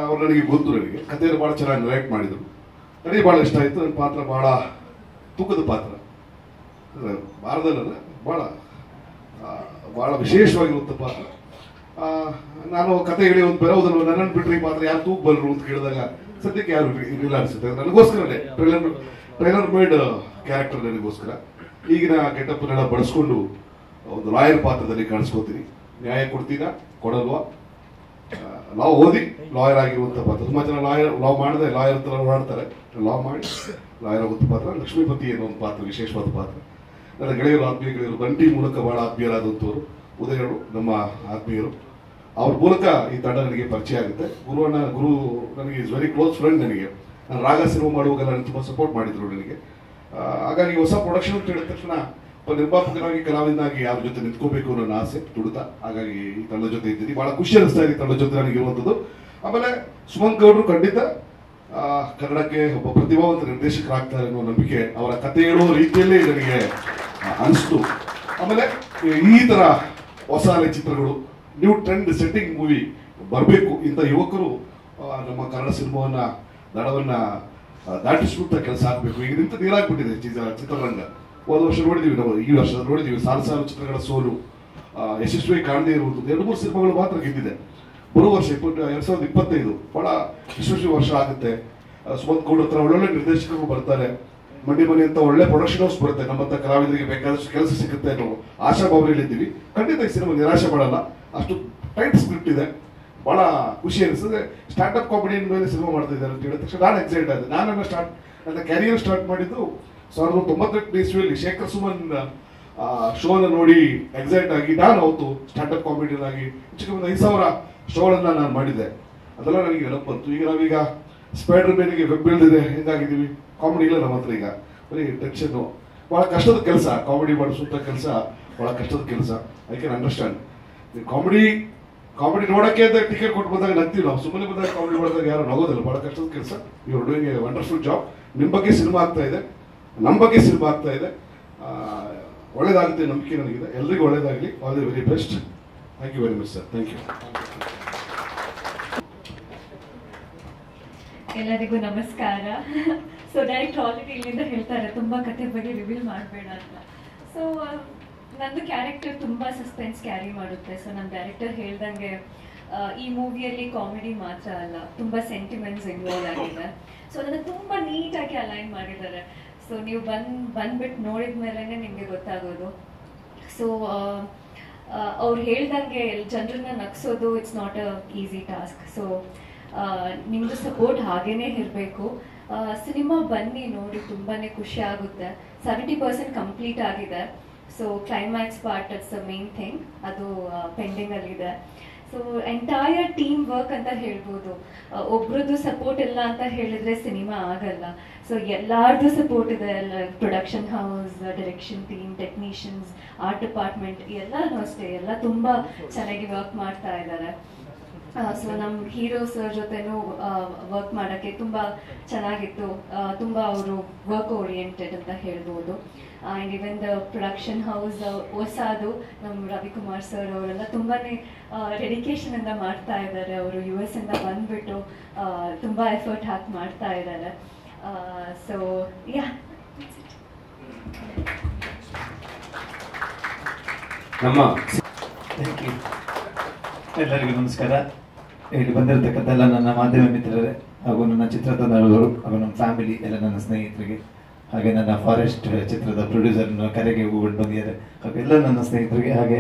ಅವ್ರು ನನಗೆ ಗೊತ್ತು, ನನಗೆ ಕಥೆಯನ್ನು ಬಹಳ ಚೆನ್ನಾಗಿ ನರೇಟ್ ಮಾಡಿದ್ರು. ನನಗೆ ಬಹಳ ಇಷ್ಟ ಆಯಿತು. ನನ್ನ ಪಾತ್ರ ಬಹಳ ತೂಕದ ಪಾತ್ರ, ಭಾರತದಲ್ಲ ಬಹಳ ವಿಶೇಷವಾಗಿರುವಂಥ ಪಾತ್ರ. ನಾನು ಕತೆ ಹೇಳಿ ಒಂದು ಬರೋದನ್ನು ನನ್ನನ್ನು ಬಿಟ್ಟರೆ ಈ ಪಾತ್ರ ಯಾರು ತೂಕ್ ಬರರು ಅಂತ ಕೇಳಿದಾಗ ಸದ್ಯಕ್ಕೆ ಯಾರು ಇಲ್ಲ ಅನಿಸುತ್ತೆ. ನನಗೋಸ್ಕರನೇ ಟ್ರೈಲರ್ ಮೇಡ್ ಕ್ಯಾರೆಕ್ಟರ್ ನನಗೋಸ್ಕರ. ಈಗಿನ ಗೆಟಪ್ನೆಲ್ಲ ಬಳಸ್ಕೊಂಡು ಒಂದು ಲಾಯರ್ ಪಾತ್ರದಲ್ಲಿ ಕಾಣಿಸ್ಕೋತೀನಿ. ನ್ಯಾಯ ಕೊಡ್ತೀನ ಕೊಡಲ್ವಾ, ಲಾ ಓದಿ ಲಾಯರ್ ಆಗಿರುವಂಥ ಪಾತ್ರ. ತುಂಬಾ ಜನ ಲಾ ಮಾಡದೆ ಲಾಯರ್ ತರ ಓಡಾಡ್ತಾರೆ. ಲಾ ಮಾಡಿ ಲಾಯರ್ ಆಗುವಂಥ ಪಾತ್ರ. ಲಕ್ಷ್ಮೀಪತಿ ಅನ್ನೋ ಒಂದು ಪಾತ್ರ, ವಿಶೇಷವಾದ ಪಾತ್ರ. ನನ್ನ ಗೆಳೆಯರು, ಆತ್ಮೀಯ ಗೆಳೆಯರು, ಗಂಟಿ ಮೂಲಕ ಬಹಳ ಆತ್ಮೀಯರಾದಂಥವ್ರು ಉದಯರು, ನಮ್ಮ ಆತ್ಮೀಯರು. ಅವ್ರ ಮೂಲಕ ಈ ತಂಡ ನನಗೆ ಪರಿಚಯ ಆಗುತ್ತೆ. ಗುರು ನನಗೆ ಇಸ್ ವೆರಿ ಕ್ಲೋಸ್ ಫ್ರೆಂಡ್. ನನಗೆ ನಾನು ರಾಗ ಸಿನಿಮಾ ಮಾಡುವಾಗೆಲ್ಲ ನನಗೆ ತುಂಬ ಸಪೋರ್ಟ್ ಮಾಡಿದ್ರು ನನಗೆ. ಹಾಗಾಗಿ ಹೊಸ ಪ್ರೊಡಕ್ಷನ್ ಅಂತ ಹೇಳಿದ ತಕ್ಷಣ ನಿರ್ಮಾಪಕನಾಗಿ, ಕಲಾವಿದನಾಗಿ ಯಾರ ಜೊತೆ ನಿಂತ್ಕೋಬೇಕು ಅನ್ನೋ ನನ್ನ ಆಸೆ ತುಡಿತ. ಹಾಗಾಗಿ ಈ ತಂಡದ ಜೊತೆ ಇದ್ದೀನಿ. ಬಹಳ ಖುಷಿ ಅನಿಸ್ತಾ ಇದೆ ತಂಡದ ಜೊತೆ ನನಗೆ ಇರುವಂಥದ್ದು. ಆಮೇಲೆ ಸುಮಂತ್ ಗೌಡ್ರು ಖಂಡಿತ ಕನ್ನಡಕ್ಕೆ ಒಬ್ಬ ಪ್ರತಿಭಾವಂತ ನಿರ್ದೇಶಕರಾಗ್ತಾರೆ ಅನ್ನೋ ನಂಬಿಕೆ ಅವರ ಕತೆ ಹೇಳುವ ರೀತಿಯಲ್ಲೇ ನನಗೆ ಅನಿಸ್ತು. ಆಮೇಲೆ ಈ ತರ ಹೊಸ ಚಿತ್ರಗಳು, ನ್ಯೂ ಟ್ರೆಂಡ್ ಸೆಟ್ಟಿಂಗ್ ಮೂವಿ ಬರಬೇಕು. ಇಂಥ ಯುವಕರು ನಮ್ಮ ಕನ್ನಡ ಸಿನಿಮಾವನ್ನ ದಡವನ್ನ ದಾಟಿಸುವಂತ ಕೆಲಸ ಆಗಬೇಕು. ಈಗ ನಿಂತು ನೀರಾಗ್ಬಿಟ್ಟಿದೆ ಚಿತ್ರರಂಗ. ಹೋದ ವರ್ಷ ನೋಡಿದೀವಿ ನಾವು, ಈ ವರ್ಷ ನೋಡಿದೀವಿ ಸಾವಿರ ಚಿತ್ರಗಳ ಸೋಲು, ಯಶಸ್ವಿ ಕಾಣದೇ ಇರುವುದು. 2-3 ಸಿನಿಮಾಗಳು ಮಾತ್ರ ಗೆದ್ದಿದೆ. ಬರುವ ವರ್ಷ 2025 ಬಹಳ ಯಶಸ್ವಿ ವರ್ಷ ಆಗುತ್ತೆ. ಸುಮಂತ್ ಗೌಡ್ರ ಹತ್ರ ಒಳ್ಳೊಳ್ಳೆ ನಿರ್ದೇಶಕರು ಬರ್ತಾರೆ. ಮಂಡಿ ಮನೆ ಅಂತ ಒಳ್ಳೆ ಪ್ರೊಡಕ್ಷನ್ ಹೌಸ್ ಬರುತ್ತೆ. ನಮ್ಮಂತ ಕಲಾವಿದರಿಗೆ ಬೇಕಾದಷ್ಟು ಕೆಲಸ ಸಿಗುತ್ತೆ ಅನ್ನೋ ಆಶಾಭಾವನೆಯಲ್ಲಿದ್ದೀವಿ. ಖಂಡಿತ ಈ ಸಿನಿಮಾ ನಿರಾಶೆ ಮಾಡಲ್ಲ. ಅಷ್ಟು ಟೈಟ್ ಸ್ಕ್ರಿಪ್ಟ್ ಇದೆ. ಬಹಳ ಖುಷಿ ಅನಿಸ್ತದೆ. ಸ್ಟಾರ್ಟ್ಅಪ್ ಕಾಮಿಡಿ ಮೇಲೆ ಸಿನಿಮಾ ಮಾಡ್ತಾ ಇದ್ದಾರೆ ಅಂತ ಹೇಳಿದ ತಕ್ಷಣ ನಾನು ಎಕ್ಸೈಟ್ ಆಗಿದೆ. ನನ್ನ ಕ್ಯಾರಿಯರ್ ಸ್ಟಾರ್ಟ್ ಮಾಡಿದ್ದು 1998 ಇಸ್ವಿಯಲ್ಲಿ ಶೇಖರ್ ಸುಮನ್ ಶೋನ ನೋಡಿ ಎಕ್ಸೈಟ್ ಆಗಿ ನಾನು ಅವತ್ತು ಸ್ಟಾರ್ಟ್ಅಪ್ ಕಾಮಿಡಿಯನ್ನಾಗಿ ಚಿಕ್ಕ 5,000 ಶೋಗಳನ್ನ ನಾನು ಮಾಡಿದ್ದೆ. ಅದೆಲ್ಲ ನನಗೆ ನೆನಪು ಬಂತು. ಈಗ ನಾವೀಗ ಸ್ಪೈಡರ್ ಮ್ಯಾನಿಗೆ ವೆಬ್ ಬೆಳೆದಿದೆ, ಹಿಂಗಾಗಿದ್ದೀವಿ. ಕಾಮಿಡಿ ಇಲ್ಲ ನಮ್ಮ ಹತ್ರ ಈಗ, ಬರೀ ಟೆನ್ಷನ್. ಬಹಳ ಕಷ್ಟದ ಕೆಲಸ ಕಾಮಿಡಿ ಮಾಡಿಸುವಂತ ಕೆಲಸ, ಬಹಳ ಕಷ್ಟದ ಕೆಲಸ. I can understand. ಕಾಮಿಡಿ ನೋಡಕ್ಕೆ ಅಂತ ಟಿಕೆಟ್ ಕೊಟ್ಟು ಬಂದಾಗ ನಗ್ತೀವಿ ನಾವು, ಸುಮ್ಮನೆ ಬಂದಾಗ ಕಾಮಿಡಿ ಮಾಡಿದಾಗ ಯಾರು ನಗೋದಿಲ್ಲ. ಬಹಳ ಕಷ್ಟದ ಕೆಲಸ. You are doing a wonderful job. ನಿಮ್ಮ ಬಗ್ಗೆ ಸಿನಿಮಾ ಆಗ್ತಾ ಇದೆ, ನಮ್ಮ ಬಗ್ಗೆ ಸಿನಿಮಾ ಆಗ್ತಾ ಇದೆ. ಒಳ್ಳೇದಾಗುತ್ತೆ ನಂಬಿಕೆ ನನಗಿದೆ. ಎಲ್ರಿಗೂ ಒಳ್ಳೇದಾಗಲಿ. All the very best. Thank you very much sir. Thank you. ಎಲ್ಲರಿಗೂ ನಮಸ್ಕಾರ. ಸೊ ಡೈರೆಕ್ಟ್ ಆಲ್ರೆಡಿ ಇಲ್ಲಿಂದ ಹೇಳ್ತಾರೆ ತುಂಬ ಕತೆ ಬಗ್ಗೆ ರಿವೀಲ್ ಮಾಡಬೇಡ ಅಂತ. ಸೊ ನಂದು ಕ್ಯಾರೆಕ್ಟರ್ ತುಂಬ ಸಸ್ಪೆನ್ಸ್ ಕ್ಯಾರಿ ಮಾಡುತ್ತೆ. ಸೊ ನಮ್ಮ ಡೈರೆಕ್ಟರ್ ಹೇಳ್ದಂಗೆ ಈ ಮೂವಿಯಲ್ಲಿ ಕಾಮಿಡಿ ಮಾತ್ರ ಅಲ್ಲ, ತುಂಬ ಸೆಂಟಿಮೆಂಟ್ಸ್ ಇನ್ವಾಲ್ವ್ ಆಗಿದೆ. ಸೊ ಅದನ್ನು ತುಂಬ ನೀಟಾಗಿ ಅಲೈನ್ ಮಾಡಿದ್ದಾರೆ. ಸೊ ನೀವು ಬಂದ್ಬಿಟ್ಟು ನೋಡಿದ ಮೇಲೇ ನಿಮಗೆ ಗೊತ್ತಾಗೋದು. ಸೊ ಅವ್ರು ಹೇಳ್ದಂಗೆ ಜನರನ್ನ ನಗ್ಸೋದು it's not a easy task. So ನಿಮ್ಮದು ಸಪೋರ್ಟ್ ಹಾಗೇನೇ ಇರಬೇಕು. ಸಿನಿಮಾ ಬನ್ನಿ ನೋಡಿ, ತುಂಬಾ ಖುಷಿ ಆಗುತ್ತೆ. 70% ಕಂಪ್ಲೀಟ್ ಆಗಿದೆ. So climax part it's the main thing, ಅದು ಪೆಂಡಿಂಗಲ್ಲಿದೆ. ಸೊ ಎಂಟೈರ್ ಟೀಮ್ ವರ್ಕ್ ಅಂತ ಹೇಳ್ಬೋದು. ಒಬ್ರದ್ದು ಸಪೋರ್ಟ್ ಇಲ್ಲ ಅಂತ ಹೇಳಿದ್ರೆ ಸಿನಿಮಾ ಆಗಲ್ಲ. ಸೊ ಎಲ್ಲಾರ್ದು ಸಪೋರ್ಟ್ ಇದೆ. Production house, direction team, technicians, art department ಎಲ್ಲನೂ ಅಷ್ಟೇ, ಎಲ್ಲ ತುಂಬ ಚೆನ್ನಾಗಿ ವರ್ಕ್ ಮಾಡ್ತಾ ಇದ್ದಾರೆ. ಸೊ ನಮ್ಮ ಹೀರೋ ಸರ್ ಜೊತೆನೂ ವರ್ಕ್ ಮಾಡೋಕ್ಕೆ ತುಂಬ ಚೆನ್ನಾಗಿತ್ತು. ತುಂಬ ಅವರು ವರ್ಕ್ ಓರಿಯೆಂಟೆಡ್ ಅಂತ ಹೇಳ್ಬೋದು. And even the production house ಹೊಸದು ನಮ್ಮ ರವಿಕುಮಾರ್ ಸರ್ ಅವರೆಲ್ಲ ತುಂಬಾ ಡೆಡಿಕೇಶನಿಂದ ಮಾಡ್ತಾ ಇದ್ದಾರೆ. ಅವರು US ಇಂದ ಬಂದುಬಿಟ್ಟು ತುಂಬ ಎಫರ್ಟ್ ಹಾಕಿ ಮಾಡ್ತಾ ಇದ್ದಾರೆ. ಸೊ ಯಾ, ನಮ್ಮ ಥ್ಯಾಂಕ್ ಯು. ಎಲ್ಲರಿಗೂ ನಮಸ್ಕಾರ. ಇಲ್ಲಿ ಬಂದಿರತಕ್ಕಂತೆಲ್ಲ ನನ್ನ ಮಾಧ್ಯಮ ಮಿತ್ರರೇ ಹಾಗೂ ನನ್ನ ಚಿತ್ರತಂಡದವರು ಹಾಗೂ ನಮ್ಮ ಫ್ಯಾಮಿಲಿ ಎಲ್ಲ ನನ್ನ ಸ್ನೇಹಿತರಿಗೆ, ಹಾಗೆ ನನ್ನ ಫಾರೆಸ್ಟ್ ಚಿತ್ರದ ಪ್ರೊಡ್ಯೂಸರ್ನ ಕರೆಗೆ ಹೋಗ್ಬಿಟ್ಟು ಬಂದಿದ್ದಾರೆ, ಹಾಗೂ ಎಲ್ಲ ನನ್ನ ಸ್ನೇಹಿತರಿಗೆ, ಹಾಗೆ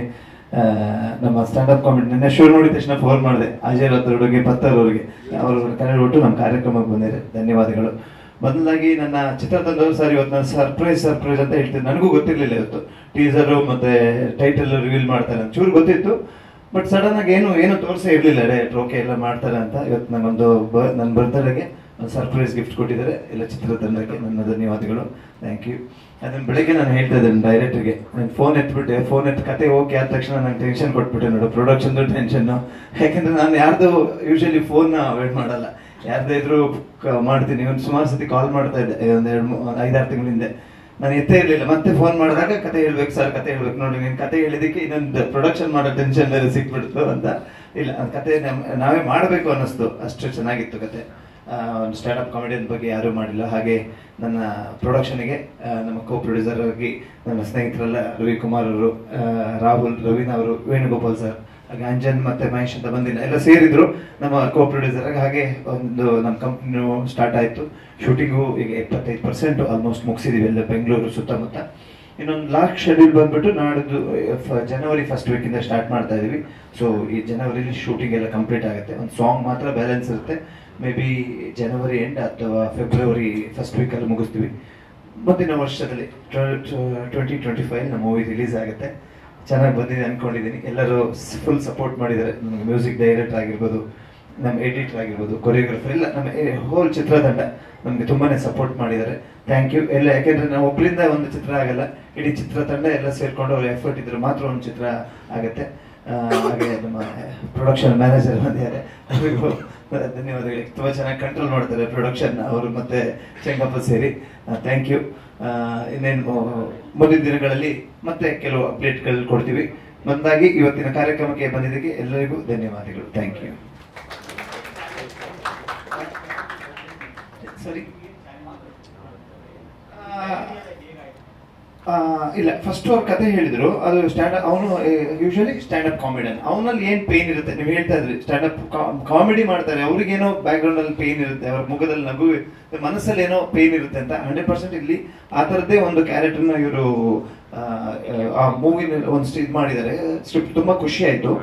ನಮ್ಮ ಸ್ಟ್ಯಾಂಡಪ್ ಕಾಮಿಡಿ ನಿನ್ನೆ ಶೋ ನೋಡಿದ ತಕ್ಷಣ ಫೋನ್ ಮಾಡಿದೆ ಅಜಯ್ ರಾತ್ರೋಡ್ಗೆ, ಪತ್ತರ್ ಅವರಿಗೆ, ಅವರು ಕರೆ ಕೊಟ್ಟು ನಮ್ಮ ಕಾರ್ಯಕ್ರಮಕ್ಕೆ ಬಂದಿದ್ದಾರೆ. ಧನ್ಯವಾದಗಳು. ಮೊದಲಾಗಿ ನನ್ನ ಚಿತ್ರತಂಡವರು ಸರ್ ಇವತ್ತು ನಾನು ಸರ್ಪ್ರೈಸ್ ಅಂತ ಹೇಳ್ತೀನಿ. ನನಗೂ ಗೊತ್ತಿರಲಿಲ್ಲ ಇವತ್ತು ಟೀಸರು ಮತ್ತೆ ಟೈಟಲ್ ರಿವೀಲ್ ಮಾಡ್ತಾರೆ ಅಂತ. ಚೂರು ಗೊತ್ತಿತ್ತು, ಬಟ್ ಸಡನ್ ಆಗಿ ಏನು ತೋರಿಸೇ ಇರಲಿಲ್ಲ. ಡೈರೆಕ್ಟರ್ ಓಕೆ ಎಲ್ಲ ಮಾಡ್ತಾರೆ ಅಂತ. ಇವತ್ತು ನನಗೊಂದು ನನ್ನ ಬರ್ತ್ಡೇಗೆ ಒಂದು ಸರ್ಪ್ರೈಸ್ ಗಿಫ್ಟ್ ಕೊಟ್ಟಿದ್ದಾರೆ ಎಲ್ಲ ಚಿತ್ರತಂಡಕ್ಕೆ. ನನ್ನ ಧನ್ಯವಾದಗಳು. Thank you. ಅದನ್ನ ಬೆಳಗ್ಗೆ ನಾನು ಹೇಳ್ತಾ ಇದ್ದೇನೆ ಡೈರೆಕ್ಟರ್ಗೆ, ನಾನು ಫೋನ್ ಎತ್ತಿ ಕತೆ ಓಕೆ ಆದ ತಕ್ಷಣ ನಂಗೆ ಟೆನ್ಷನ್ ಕೊಟ್ಬಿಟ್ಟೆ ನೋಡು, ಪ್ರೊಡಕ್ಷನ್ದು ಟೆನ್ಷನ್ನು. ಯಾಕೆಂದ್ರೆ ನಾನು ಯಾರ್ದು ಯೂಶಲಿ ಫೋನ್ ಅವಾಯ್ಡ್ ಮಾಡಲ್ಲ, ಯಾರ್ದೇ ಇದ್ರು ಮಾಡ್ತೀನಿ. ಒಂದು ಸುಮಾರು ಸತಿ ಕಾಲ್ ಮಾಡ್ತಾ ಇದ್ದೆ ಒಂದು 5-6 ತಿಂಗಳ ಹಿಂದೆ. ನಾನು ಎತ್ತೇ ಇರಲಿಲ್ಲ. ಮತ್ತೆ ಫೋನ್ ಮಾಡಿದಾಗ ಕತೆ ಹೇಳ್ಬೇಕು ಸರ್, ಕತೆ ಹೇಳ್ಬೇಕು ನೋಡಿ, ನೀನು ಕತೆ ಹೇಳಿದಕ್ಕೆ ಇನ್ನೊಂದು ಪ್ರೊಡಕ್ಷನ್ ಮಾಡೋ ಟೆನ್ಷನ್ ಬೇರೆ ಸಿಕ್ಬಿಡ್ತು ಅಂತ. ಇಲ್ಲ, ಕತೆ ನಾವೇ ಮಾಡಬೇಕು ಅನ್ನಿಸ್ತು, ಅಷ್ಟು ಚೆನ್ನಾಗಿತ್ತು ಕತೆ. ಒಂದು ಸ್ಟ್ಯಾಂಡಪ್ ಕಾಮಿಡಿಯನ್ ಬಗ್ಗೆ ಯಾರೂ ಮಾಡಿಲ್ಲ. ಹಾಗೆ ನನ್ನ ಪ್ರೊಡಕ್ಷನ್ಗೆ ನಮ್ಮ ಕೋ ಪ್ರೊಡ್ಯೂಸರ್ ಆಗಿ ನನ್ನ ಸ್ನೇಹಿತರೆಲ್ಲ ರವಿಕುಮಾರ್ ಅವರು, ರಾಹುಲ್, ರವೀನಾ ಅವರು, ವೇಣುಗೋಪಾಲ್ ಸರ್, ಹಾಗೆ ಅಂಜನ್ ಮತ್ತೆ ಮಹೇಶ್ ಅಂತ ಬಂದಿಲ್ಲ, ಎಲ್ಲ ಸೇರಿದ್ರು ನಮ್ಮ ಕೋ ಪ್ರೊಡ್ಯೂಸರ್ ಆಗಿ. ಹಾಗೆ ಒಂದು ನಮ್ಮ ಕಂಪ್ನಿಯೂ ಸ್ಟಾರ್ಟ್ ಆಯಿತು. ಶೂಟಿಂಗು ಈಗ 75% ಆಲ್ಮೋಸ್ಟ್ ಮುಗಿಸಿದೀವಿ ಎಲ್ಲ ಬೆಂಗಳೂರು ಸುತ್ತಮುತ್ತ. ಇನ್ನೊಂದು ಲಾಸ್ಟ್ ಶೆಡ್ಯೂಲ್ ಬಂದ್ಬಿಟ್ಟು ನಾಡಿದ್ದು ಜನವರಿ 1st ವೀಕಿಂದ ಸ್ಟಾರ್ಟ್ ಮಾಡ್ತಾ ಇದೀವಿ. ಸೊ ಈ ಜನವರಿಲಿ ಶೂಟಿಂಗ್ ಎಲ್ಲ ಕಂಪ್ಲೀಟ್ ಆಗುತ್ತೆ. ಒಂದು ಸಾಂಗ್ ಮಾತ್ರ ಬ್ಯಾಲೆನ್ಸ್ ಇರುತ್ತೆ. ಮೇ ಬಿ ಜನವರಿ ಎಂಡ್ ಅಥವಾ ಫೆಬ್ರವರಿ 1st ವೀಕಲ್ಲಿ ಮುಗಿಸ್ತೀವಿ. ಮುಂದಿನ ವರ್ಷದಲ್ಲಿ 2025 ನಮ್ಮ ಮೂವಿ ರಿಲೀಸ್ ಆಗುತ್ತೆ. ಚೆನ್ನಾಗಿ ಬಂದಿದೆ ಅನ್ಕೊಂಡಿದ್ದೀನಿ. ಎಲ್ಲರೂ ಫುಲ್ ಸಪೋರ್ಟ್ ಮಾಡಿದ್ದಾರೆ. ನಮಗೆ ಮ್ಯೂಸಿಕ್ ಡೈರೆಕ್ಟರ್ ಆಗಿರ್ಬೋದು, ನಮ್ಮ ಎಡಿಟರ್ ಆಗಿರ್ಬೋದು, ಕೊರಿಯೋಗ್ರಫರ್, ಎಲ್ಲ ನಮ್ಮ ಹೋಲ್ ಚಿತ್ರತಂಡ ನಮಗೆ ತುಂಬಾನೇ ಸಪೋರ್ಟ್ ಮಾಡಿದ್ದಾರೆ. ಥ್ಯಾಂಕ್ ಯು ಎಲ್ಲ. ಯಾಕೆಂದ್ರೆ ನಾವು ಒಬ್ಬರಿಂದ ಒಂದು ಚಿತ್ರ ಆಗಲ್ಲ, ಇಡೀ ಚಿತ್ರತಂಡ ಎಲ್ಲ ಸೇರ್ಕೊಂಡು ಅವ್ರ ಎಫರ್ಟ್ ಇದ್ರೆ ಮಾತ್ರ ಒಂದು ಚಿತ್ರ ಆಗುತ್ತೆ. ಹಾಗೆ ನಮ್ಮ ಪ್ರೊಡಕ್ಷನ್ ಮ್ಯಾನೇಜರ್ ಬಂದಿದ್ದಾರೆ, ಅವರಿಗೂ ಧನ್ಯವಾದಗಳು. ತುಂಬ ಚೆನ್ನಾಗಿ ಕಂಟ್ರೋಲ್ ಮಾಡ್ತಾರೆ ಪ್ರೊಡಕ್ಷನ್ ಅವರು ಮತ್ತೆ ಚೆಂಗಪ್ಪ ಸೇರಿ. Thank you. ಇನ್ನೇನು ಮುಂದಿನ ದಿನಗಳಲ್ಲಿ ಮತ್ತೆ ಕೆಲವು ಅಪ್ಡೇಟ್ಗಳು ಕೊಡ್ತೀವಿ. ಮೊದಲಾಗಿ ಇವತ್ತಿನ ಕಾರ್ಯಕ್ರಮಕ್ಕೆ ಬಂದಿದ್ದಕ್ಕೆ ಎಲ್ಲರಿಗೂ ಧನ್ಯವಾದಗಳು. Thank you. ಸರಿ, ಇಲ್ಲ, ಫಸ್ಟ್ ಅವ್ರ ಕತೆ ಹೇಳಿದ್ರು. ಅದು ಅವನು ಯೂಶಲಿ ಸ್ಟ್ಯಾಂಡಪ್ ಕಾಮಿಡಿಯನ್. ಅವನಲ್ಲಿ ಏನ್ ಪೇನ್ ಇರುತ್ತೆ, ನೀವು ಹೇಳ್ತಾ ಇದ್ರಿ ಸ್ಟ್ಯಾಂಡಪ್ ಕಾಮಿಡಿ ಮಾಡ್ತಾರೆ, ಅವ್ರಿಗೇನೋ ಬ್ಯಾಕ್ ಗ್ರೌಂಡ್ ಅಲ್ಲಿ ಪೇನ್ ಇರುತ್ತೆ, ಅವ್ರ ಮುಖದಲ್ಲಿ ನಗು, ಮನಸ್ಸಲ್ಲಿ ಏನೋ ಪೇನ್ ಇರುತ್ತೆ ಅಂತ. 100% ಇಲ್ಲಿ ಆ ತರದ್ದೇ ಒಂದು ಕ್ಯಾರೆಕ್ಟರ್ನ ಇವರು ಆ ಮೂವಿನ ಒಂದು ಇದು ಮಾಡಿದ್ದಾರೆ. ಸ್ಕ್ರಿಪ್ಟ್ ತುಂಬಾ ಖುಷಿ ಆಯ್ತು.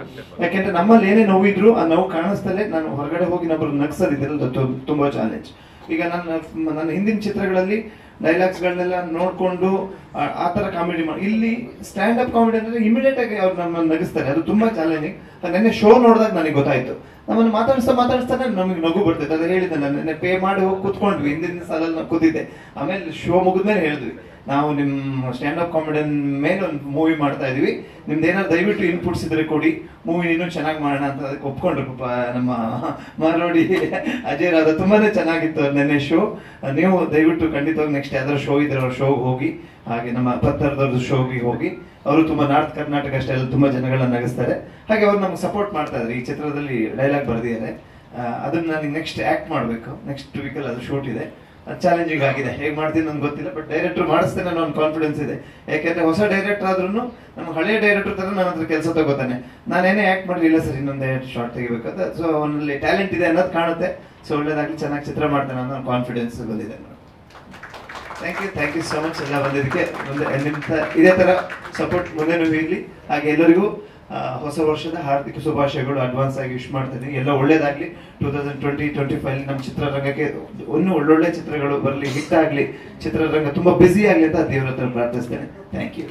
ಯಾಕೆಂದ್ರೆ ನಮ್ಮಲ್ಲಿ ಏನೇ ನೋವಿದ್ರು ಆ ನೋವು ಕಾಣಿಸ್ತಲೇ ನಾನು ಹೊರಗಡೆ ಹೋಗಿ ನಮ್ಮನ್ನು ನಗ್ಸೋದಿದ್ರಲ್ಲ, ತುಂಬಾ ಚಾಲೆಂಜ್. ಈಗ ನನ್ನ ಹಿಂದಿನ ಚಿತ್ರಗಳಲ್ಲಿ ಡೈಲಾಗ್ಸ್ಗಳನ್ನೆಲ್ಲ ನೋಡ್ಕೊಂಡು ಆ ತರ ಕಾಮಿಡಿ ಮಾಡಿ, ಇಲ್ಲಿ ಸ್ಟ್ಯಾಂಡ್ ಅಪ್ ಕಾಮಿಡಿ ಅಂದ್ರೆ ಇಮಿಡಿಯೇಟ್ ಆಗಿ ಅವ್ರು ನಮ್ಮನ್ನು ನಗಿಸ್ತಾರೆ. ಅದು ತುಂಬಾ ಚಾಲೆಂಜಿಂಗ್. ನೆನ್ನೆ ಶೋ ನೋಡಿದಾಗ ನನಗೆ ಗೊತ್ತಾಯ್ತು. ನಮ್ಮನ್ನು ಮಾತಾಡಿಸ್ತಾನೆ ನಮಗೆ ನಗು ಬರ್ತೈತೆ. ಅದು ಹೇಳಿದ್ದೆ ನಾನು, ನೆನ್ನೆ ಪೇ ಮಾಡಿ ಹೋಗಿ ಕೂತ್ಕೊಂಡ್ವಿ. ಹಿಂದಿನ ಸಾಲಲ್ಲಿ ನಾವು ಕೂತಿದ್ದೆ. ಆಮೇಲೆ ಶೋ ಮುಗಿದ್ಮೇಲೆ ಹೇಳಿದ್ವಿ ನಾವು ನಿಮ್ಮ ಸ್ಟ್ಯಾಂಡ್ ಅಪ್ ಕಾಮಿಡಿಯನ್ ಮೇಲೆ ಒಂದು ಮೂವಿ ಮಾಡ್ತಾ ಇದೀವಿ, ನಿಮ್ದು ಏನಾದ್ರು ದಯವಿಟ್ಟು ಇನ್ಪುಟ್ಸ್ ಇದ್ರೆ ಕೊಡಿ, ಮೂವಿ ಇನ್ನೂ ಚೆನ್ನಾಗಿ ಮಾಡೋಣ ಅಂತ ಅದಕ್ಕೆ ಒಪ್ಕೊಂಡ್ರು ಪಾಪ ನಮ್ಮ ಮಾರೋಡಿ ಅಜಯ್ ರಾಧ. ತುಂಬಾನೇ ಚೆನ್ನಾಗಿತ್ತು ನೆನ್ನೆ ಶೋ. ನೀವು ದಯವಿಟ್ಟು ಖಂಡಿತವಾಗಿ ನೆಕ್ಸ್ಟ್ ಯಾವ್ದಾದ್ರು ಶೋ ಇದ್ರೆ ಅವ್ರ ಶೋಗೆ ಹೋಗಿ, ಹಾಗೆ ನಮ್ಮ ಪತ್ತರದವ್ರದ್ದು ಶೋಗೆ ಹೋಗಿ. ಅವರು ತುಂಬಾ ನಾರ್ತ್ ಕರ್ನಾಟಕ ಅಷ್ಟೇ ಎಲ್ಲ ತುಂಬಾ ಜನಗಳನ್ನ ನಗಿಸ್ತಾರೆ. ಹಾಗೆ ಅವ್ರು ನಮ್ಗೆ ಸಪೋರ್ಟ್ ಮಾಡ್ತಾ ಇದ್ದಾರೆ. ಈ ಚಿತ್ರದಲ್ಲಿ ಡೈಲಾಗ್ ಬರೆದಿದ್ದಾರೆ, ಅದನ್ನ ನನಗೆ ನೆಕ್ಸ್ಟ್ ಆಕ್ಟ್ ಮಾಡಬೇಕು. ನೆಕ್ಸ್ಟ್ ವೀಕಲ್ಲಿ ಅದು ಶೂಟ್ ಇದೆ. ಚಾಲೆಂಜಿಂಗ್ ಆಗಿದೆ, ಹೇಗೆ ಮಾಡ್ತೀನಿ ನನ್ಗೆ ಗೊತ್ತಿಲ್ಲ, ಬಟ್ ಡೈರೆಕ್ಟರ್ ಮಾಡಿಸ್ತೇನೆ ಅನ್ನೋ ಒಂದು ಕಾನ್ಫಿಡೆನ್ಸ್ ಇದೆ. ಯಾಕೆಂದ್ರೆ ಹೊಸ ಡೈರೆಕ್ಟರ್ ಆದ್ರೂ ನಮ್ಮ ಹಳೆಯ ಡೈರೆಕ್ಟರ್ ತರ ನನ್ನ ಹತ್ರ ಕೆಲಸ ತಗೋತಾನೆ. ನಾನೇನೇ ಆಕ್ಟ್ ಮಾಡಲಿಲ್ಲ ಸರ್, ಇನ್ನೊಂದು ಶಾರ್ಟ್ ತೆಗಿಬೇಕಂತ. ಸೊ ಅವನಲ್ಲಿ ಟ್ಯಾಲೆಂಟ್ ಇದೆ ಅನ್ನೋದು ಕಾಣುತ್ತೆ. ಸೊ ಒಳ್ಳೇದಾಗ್ಲಿ, ಚೆನ್ನಾಗಿ ಚಿತ್ರ ಮಾಡ್ತಾನೆ ಅನ್ನೋ ಕಾನ್ಫಿಡೆನ್ಸ್ ಬಂದಿದೆ. ಥ್ಯಾಂಕ್ ಯು ಸೋ ಮಚ್ ಎಲ್ಲ ಬಂದಿದ್ದಕ್ಕೆ. ನಿಮ್ಮ ಇದೇ ತರ ಸಪೋರ್ಟ್ ಮುಂದೆನೂ ಇರಲಿ. ಹಾಗೆ ಎಲ್ಲರಿಗೂ ಹೊಸ ವರ್ಷದ ಹಾರ್ದಿಕ ಶುಭಾಶಯಗಳು ಅಡ್ವಾನ್ಸ್ ಆಗಿ ವಿಶ್ ಮಾಡ್ತೀನಿ. ಎಲ್ಲ ಒಳ್ಳೇದಾಗ್ಲಿ. 2020-25 ನಮ್ಮ ಚಿತ್ರರಂಗಕ್ಕೆ ಇನ್ನೂ ಒಳ್ಳೊಳ್ಳೆ ಚಿತ್ರಗಳು ಬರಲಿ, ಹಿಟ್ ಆಗಲಿ, ಚಿತ್ರರಂಗ ತುಂಬಾ ಬ್ಯುಸಿ ಆಗಲಿ ಅಂತ ದೇವರ ಹತ್ರ ಪ್ರಾರ್ಥಿಸ್ತೇನೆ. Thank you.